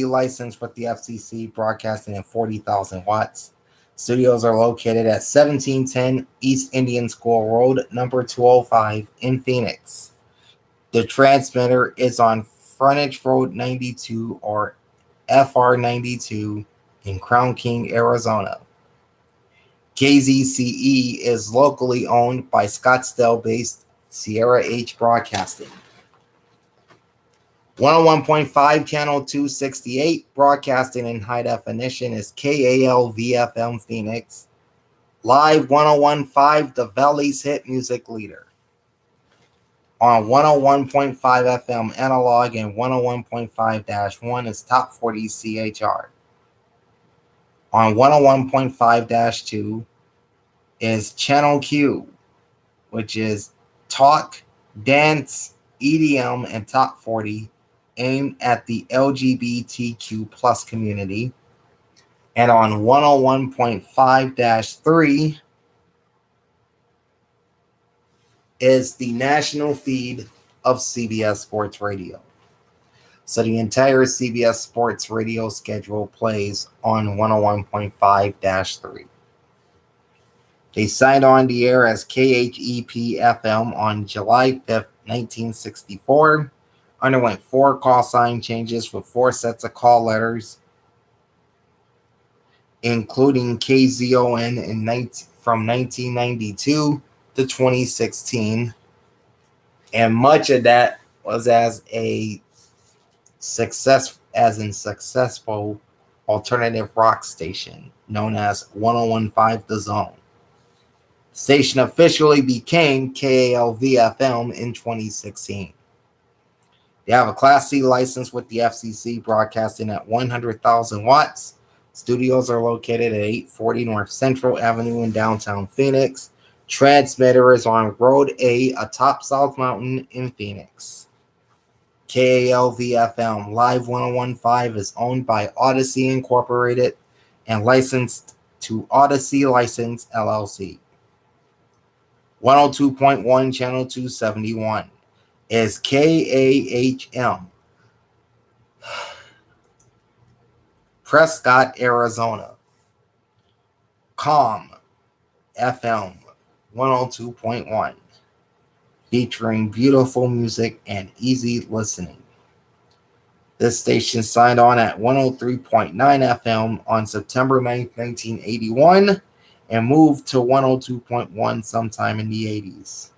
license with the FCC, broadcasting at 40,000 watts. Studios are located at 1710 East Indian School Road, number 205 in Phoenix. The transmitter is on Frontage Road 92 or FR 92 in Crown King, Arizona. KZCE is locally owned by Scottsdale-based Sierra H Broadcasting. 101.5 Channel 268, broadcasting in high definition, is KALV-FM Phoenix. Live 101.5, the Valley's hit music leader. On 101.5 FM analog and 101.5-1 is Top 40 CHR. On 101.5-2 is Channel Q, which is talk, dance, EDM, and Top 40, aimed at the LGBTQ plus community. And on 101.5-3 is the national feed of CBS Sports Radio. So the entire CBS Sports Radio schedule plays on 101.5-3. They signed on the air as KHEP-FM on July 5th, 1964. Underwent 4 call sign changes with 4 sets of call letters, including KZON from 1992 to 2016. And much of that was as a successful alternative rock station known as 101.5 The Zone. The station officially became KALV-FM in 2016. They have a Class C license with the FCC, broadcasting at 100,000 watts. Studios are located at 840 North Central Avenue in downtown Phoenix. Transmitter is on Road A atop South Mountain in Phoenix. KALV-FM Live 1015 is owned by Odyssey Incorporated and licensed to Odyssey License LLC. 102.1 Channel 271 is KAHM, Prescott, Arizona. Calm FM 102.1, featuring beautiful music and easy listening. This station signed on at 103.9 FM on September 9th, 1981, and moved to 102.1 sometime in the 80s.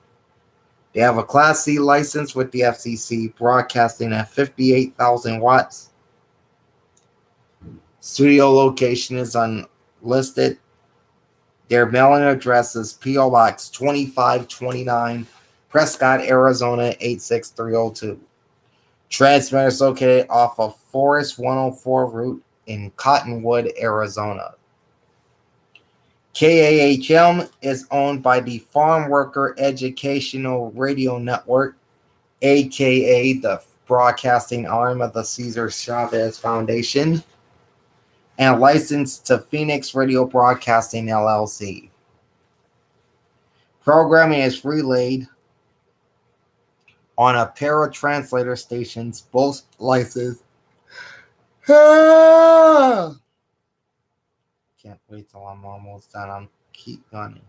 They have a Class C license with the FCC, broadcasting at 58,000 watts. Studio location is unlisted. Their mailing address is P.O. Box 2529, Prescott, Arizona 86302. Transmitter is located off of Forest 104 route in Cottonwood, Arizona. KAHM is owned by the Farm Worker Educational Radio Network, aka the broadcasting arm of the Cesar Chavez Foundation, and licensed to Phoenix Radio Broadcasting LLC. Programming is relayed on a pair of translator stations, both licensed. Can't wait till I'm almost done. I'm keep going.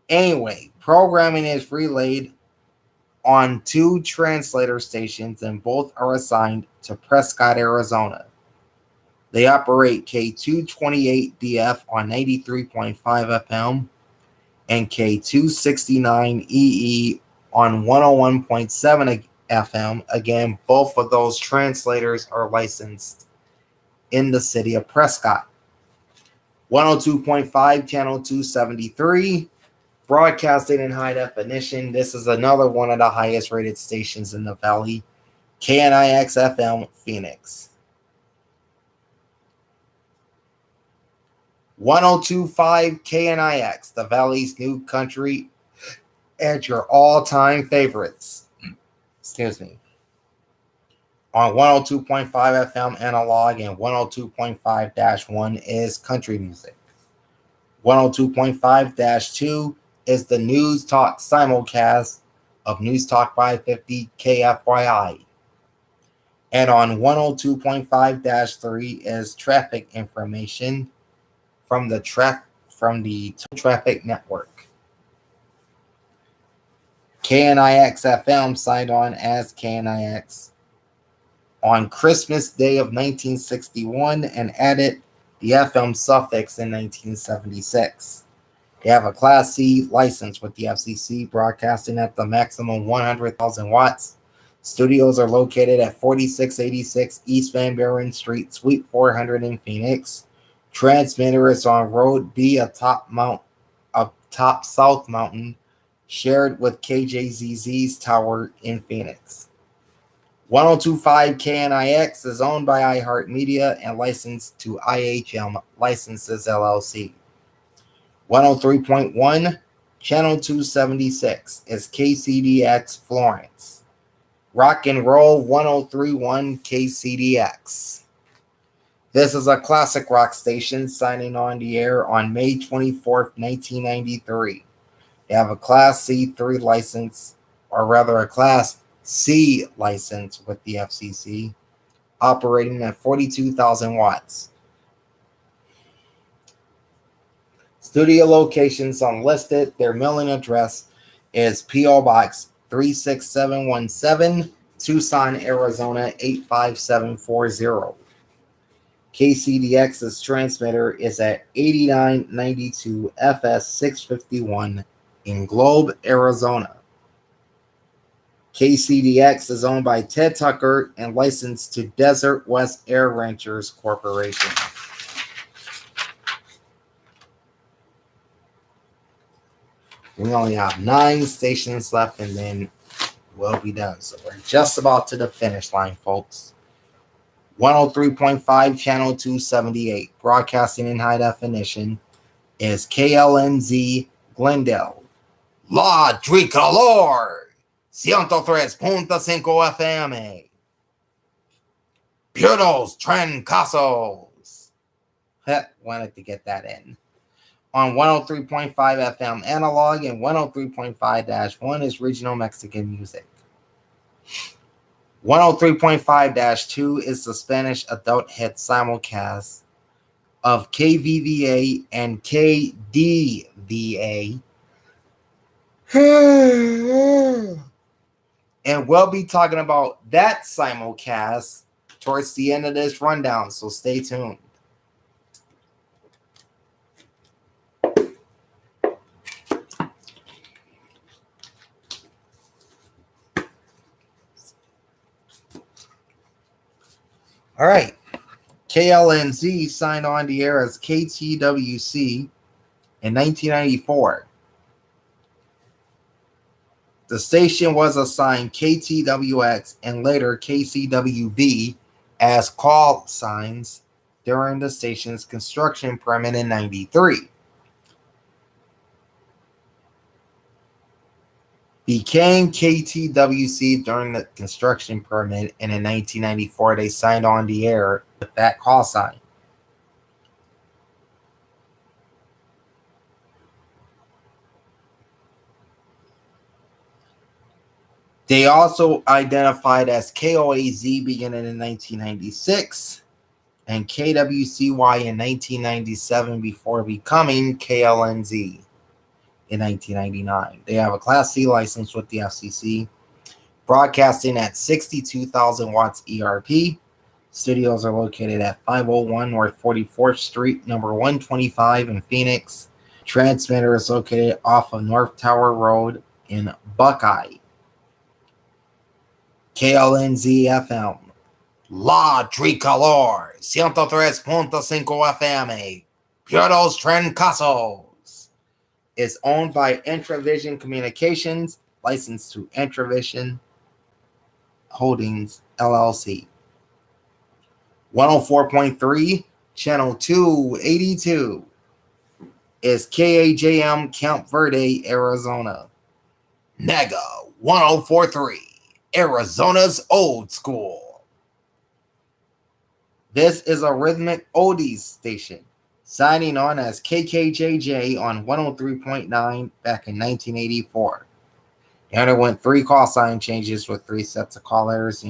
Anyway, programming is relayed on 2 translator stations, and both are assigned to Prescott, Arizona. They operate K228DF on 83.5 FM and K269EE on 101.7 FM. Again, both of those translators are licensed in the city of Prescott. 102.5 Channel 273, broadcasting in high definition. This is another one of the highest rated stations in the valley. KNIX FM Phoenix. 102.5 KNIX, the Valley's new country, and your all-time favorites. Excuse me. On 102.5 FM analog and 102.5-1 is country music. 102.5-2 is the News Talk simulcast of News Talk 550 KFYI. And on 102.5-3 is traffic information from the traffic network. KNIX FM signed on as KNIX on Christmas Day of 1961 and added the FM suffix in 1976. They have a Class C license with the FCC, broadcasting at the maximum 100,000 watts. Studios are located at 4686 East Van Buren Street, Suite 400 in Phoenix. Transmitter is on Road B atop South Mountain, shared with KJZZ's tower in Phoenix. 102.5 KNIX is owned by iHeartMedia and licensed to IHM Licenses LLC. 103.1 Channel 276 is KCDX Florence. Rock and Roll 103.1 KCDX. This is a classic rock station signing on the air on May 24th, 1993. They have a Class C3 license, or rather a Class C license with the FCC, operating at 42,000 watts. Studio locations unlisted. Their mailing address is P.O. Box 36717, Tucson, Arizona 85740. KCDX's transmitter is at 8992 FS 651 in Globe, Arizona. KCDX is owned by Ted Tucker and licensed to Desert West Air Ranchers Corporation. We only have 9 stations left, and then we'll be done. So we're just about to the finish line, folks. 103.5 channel 278, broadcasting in high definition, is KLNZ Glendale. La Tricolor, 103.5 FM. Puros Trancasos. Wanted to get that in. On 103.5 FM analog and 103.5-1 is regional Mexican music. 103.5-2 is the Spanish adult hit simulcast of KVVA and KDVA. And we'll be talking about that simulcast towards the end of this rundown, so stay tuned. All right. KLNZ signed on the air as KTWC in 1994. The station was assigned KTWX and later KCWB as call signs during the station's construction permit in 93. Became KTWC during the construction permit, and in 1994 they signed on the air with that call sign. They also identified as KOAZ beginning in 1996 and KWCY in 1997 before becoming KLNZ in 1999. They have a Class C license with the FCC, broadcasting at 62,000 watts ERP. Studios are located at 501 North 44th Street, number 125 in Phoenix. Transmitter is located off of North Tower Road in Buckeye. KLNZ FM. La Tricolor, 103.5 FM. Puros Trancasos. Is owned by Intravision Communications, licensed to Intravision Holdings, LLC. 104.3, channel 282, is KAJM Camp Verde, Arizona. Mega 104.3, Arizona's Old School. This is a rhythmic oldies station, signing on as KKJJ on 103.9 back in 1984. It underwent 3 call sign changes with 3 sets of call letters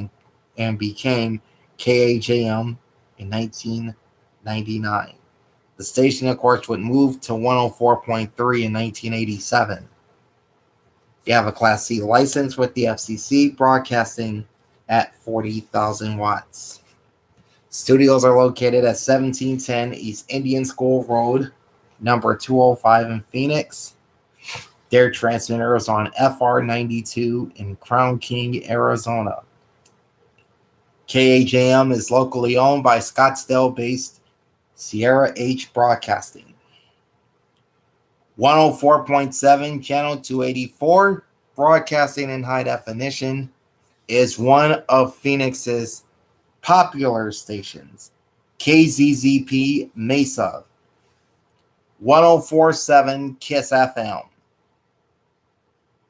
and became KAJM in 1999. The station, of course, would move to 104.3 in 1987. They have a Class C license with the FCC, broadcasting at 40,000 watts. Studios are located at 1710 East Indian School Road, number 205 in Phoenix. Their transmitter is on FR92 in Crown King, Arizona. KAJM is locally owned by Scottsdale-based Sierra H Broadcasting. 104.7, channel 284, broadcasting in high definition, is one of Phoenix's popular stations. KZZP Mesa. 104.7 Kiss FM.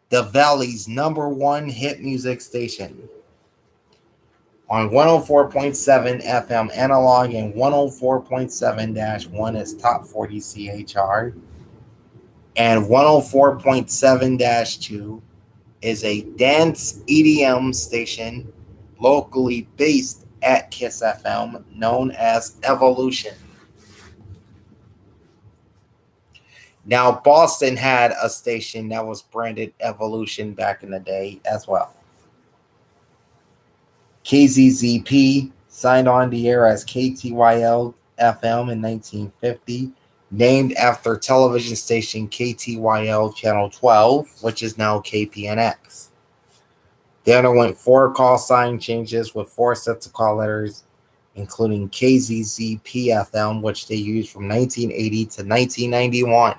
The Valley's #1 hit music station. On 104.7 FM analog and 104.7-1 is Top 40 CHR. And 104.7-2 is a dance EDM station locally based at Kiss FM known as Evolution. Now, Boston had a station that was branded Evolution back in the day as well. KZZP signed on the air as KTYL FM in 1950, named after television station KTYL Channel 12, which is now KPNX. They underwent 4 call sign changes with 4 sets of call letters, including KZZP FM, which they used from 1980 to 1991.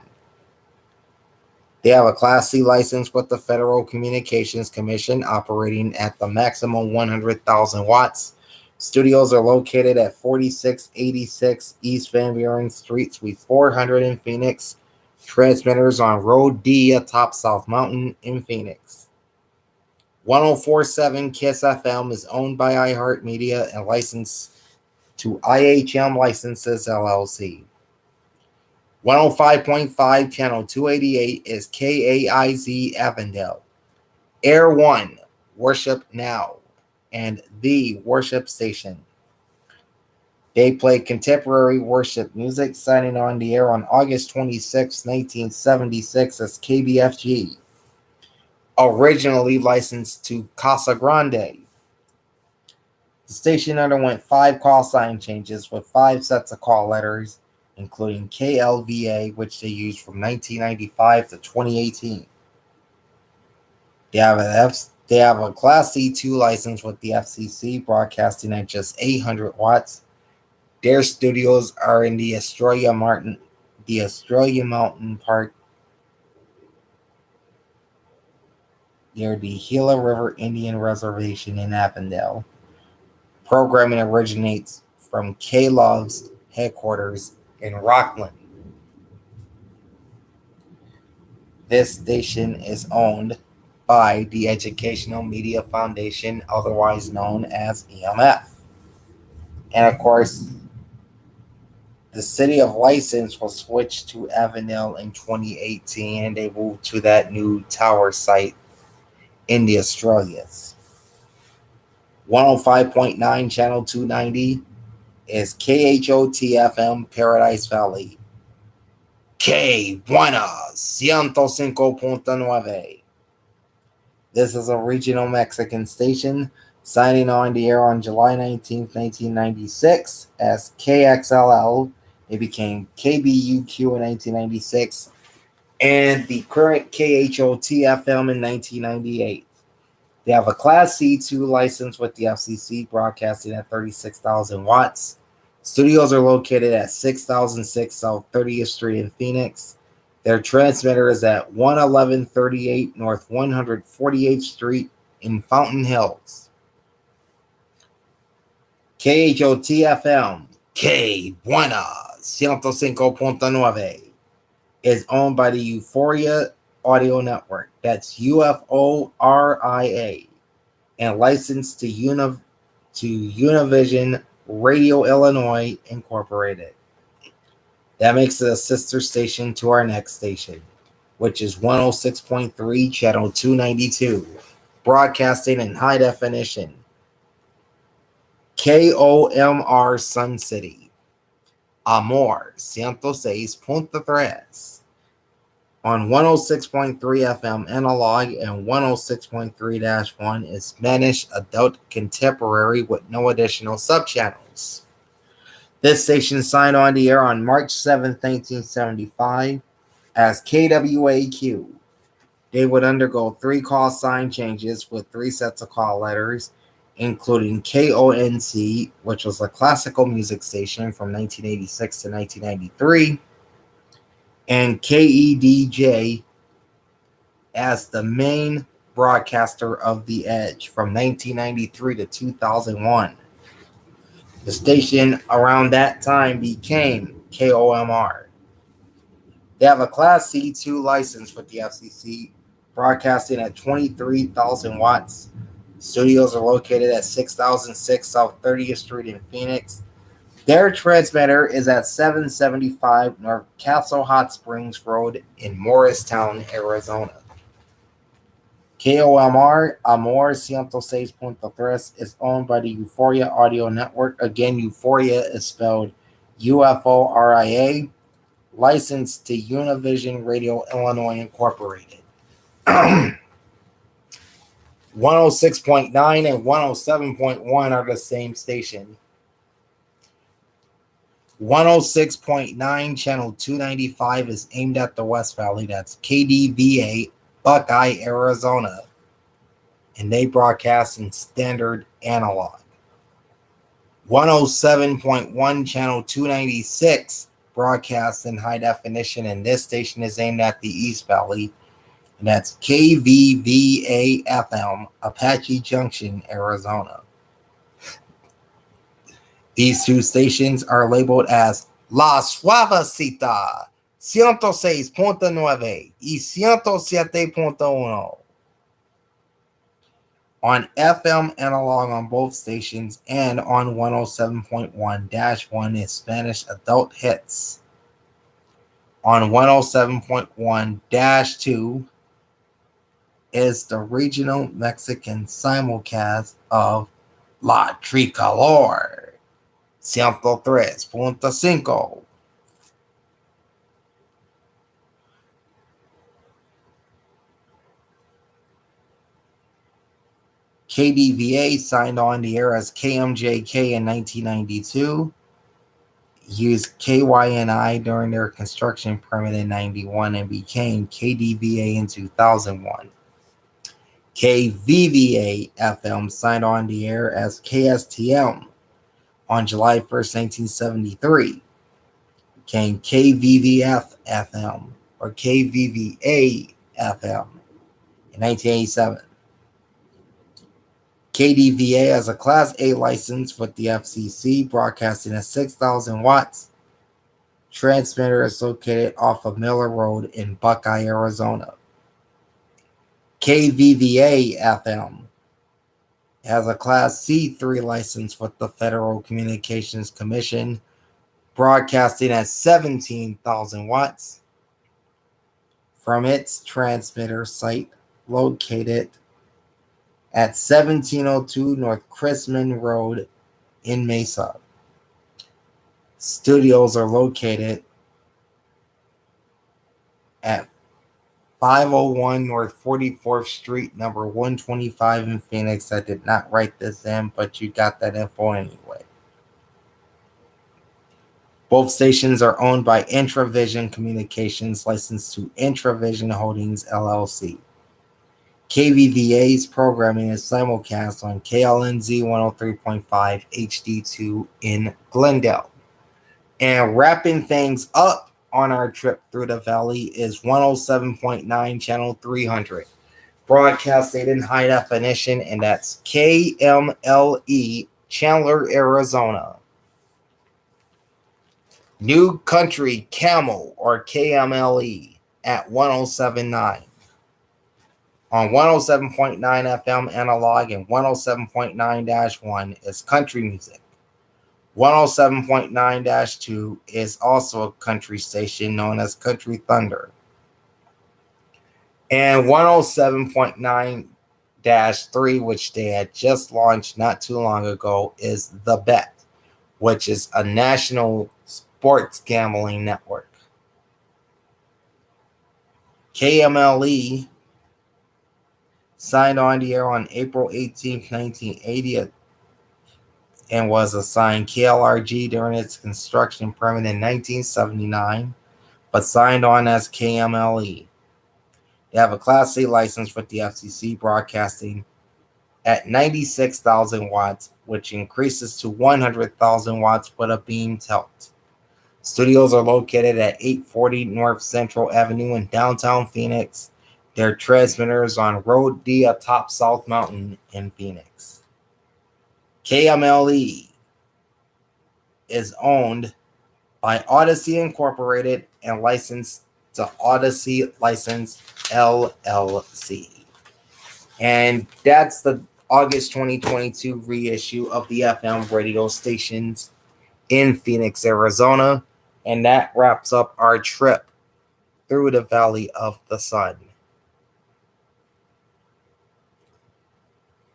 They have a Class C license with the Federal Communications Commission, operating at the maximum 100,000 watts Studios are located at 4686 East Van Buren Street, Suite 400 in Phoenix. Transmitters on Road D atop South Mountain in Phoenix. 1047 KISS FM is owned by iHeartMedia and licensed to IHM Licenses LLC. 105.5 Channel 288 is KAIZ Avondale. Air One, Worship Now, and The Worship Station. They play contemporary worship music, signing on the air on August 26, 1976 as KBFG. Originally licensed to Casa Grande. The station underwent 5 call sign changes with 5 sets of call letters, including KLVA, which they used from 1995 to 2018. They have a Class C2 license with the FCC, broadcasting at just 800 watts. Their studios are in the Estrella Mountain Park near the Gila River Indian Reservation in Avondale. Programming originates from K-Love's headquarters in Rockland. This station is owned by the Educational Media Foundation, otherwise known as EMF. And of course, the city of license was switched to Avondale in 2018, and they moved to that new tower site in the Australias. 105.9 Channel 290 is KHOT-FM Paradise Valley. Que Buena 105.9. This is a regional Mexican station, signing on the air on July 19, 1996 as KXLL. It became KBUQ in 1996, and the current KHOT-FM in 1998. They have a Class C2 license with the FCC, broadcasting at 36,000 watts. Studios are located at 6006 South 30th Street in Phoenix. Their transmitter is at 11138 North 148th Street in Fountain Hills. KHOT-FM, Que Buena 105.9, is owned by the Euphoria Audio Network. That's UFORIA, and licensed to Univision Radio Illinois Incorporated. That makes it a sister station to our next station, which is 106.3 Channel 292, broadcasting in high definition. KOMR Sun City, Amor 106.3 on 106.3 FM analog and 106.3-1 is Spanish adult contemporary with no additional subchannels. This station signed on the air on March 7, 1975 as KWAQ. They would undergo 3 call sign changes with 3 sets of call letters, including KONC, which was a classical music station from 1986 to 1993, and KEDJ as the main broadcaster of The Edge from 1993 to 2001. The station around that time became KOMR. They have a Class C2 license with the FCC, broadcasting at 23,000 watts. Studios are located at 6006 South 30th Street in Phoenix. Their transmitter is at 775 North Castle Hot Springs Road in Morristown, Arizona. KOMR, Amor 106.3, is owned by the Euphoria Audio Network. Again, Euphoria is spelled UFORIA, licensed to Univision Radio Illinois Incorporated. 106.9 and 107.1 are the same station. 106.9 Channel 295 is aimed at the West Valley. That's KDVA, Buckeye, Arizona. And they broadcast in standard analog. 107.1 Channel 296 broadcasts in high definition, and this station is aimed at the East Valley. And that's KVVA FM, Apache Junction, Arizona. These two stations are labeled as La Suavecita 106.9 y 107.1 on FM analog on both stations, and on 107.1-1 is Spanish adult hits. On 107.1-2 is the regional Mexican simulcast of La Tricolor 103.5. KDVA signed on the air as KMJK in 1992, used KYNI during their construction permit in 91, and became KDVA in 2001. KVVA FM signed on the air as KSTM on July 1st, 1973, became KVVF FM or KVVA FM in 1987. KDVA has a Class A license with the FCC, broadcasting at 6,000 watts. Transmitter is located off of Miller Road in Buckeye, Arizona. KVVA FM has a Class C3 license with the Federal Communications Commission, broadcasting at 17,000 watts from its transmitter site located at 1702 North Chrisman Road in Mesa. Studios are located at 501 North 44th Street, number 125 in Phoenix. I did not write this in, but you got that info anyway. Both stations are owned by Intravision Communications, licensed to Intravision Holdings, LLC. KVVA's programming is simulcast on KLNZ 103.5 HD2 in Glendale. And wrapping things up on our trip through the valley is 107.9 channel 300, broadcasted in high definition, and that's KMLE, Chandler, Arizona. New Country Camel or KMLE at 107.9. On 107.9 FM analog and 107.9-1 is country music. 107.9-2 is also a country station known as Country Thunder. And 107.9-3, which they had just launched not too long ago, is The Bet, which is a national sports gambling network. KMLE signed on the air on April 18, 1980, and was assigned KLRG during its construction permit in 1979, but signed on as KMLE. They have a Class C license with the FCC, broadcasting at 96,000 watts, which increases to 100,000 watts with a beam tilt. Studios are located at 840 North Central Avenue in downtown Phoenix. Their transmitters on Road D atop South Mountain in Phoenix. KMLE is owned by Odyssey Incorporated and licensed to Odyssey License LLC. And that's the August 2022 reissue of the FM radio stations in Phoenix, Arizona. And that wraps up our trip through the Valley of the Sun.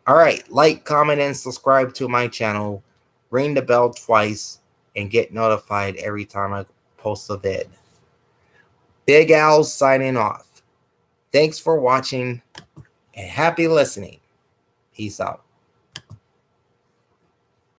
All right, like, comment, and subscribe to my channel. Ring the bell twice and get notified every time I post a vid. Big Al signing off. Thanks for watching and happy listening. Peace out.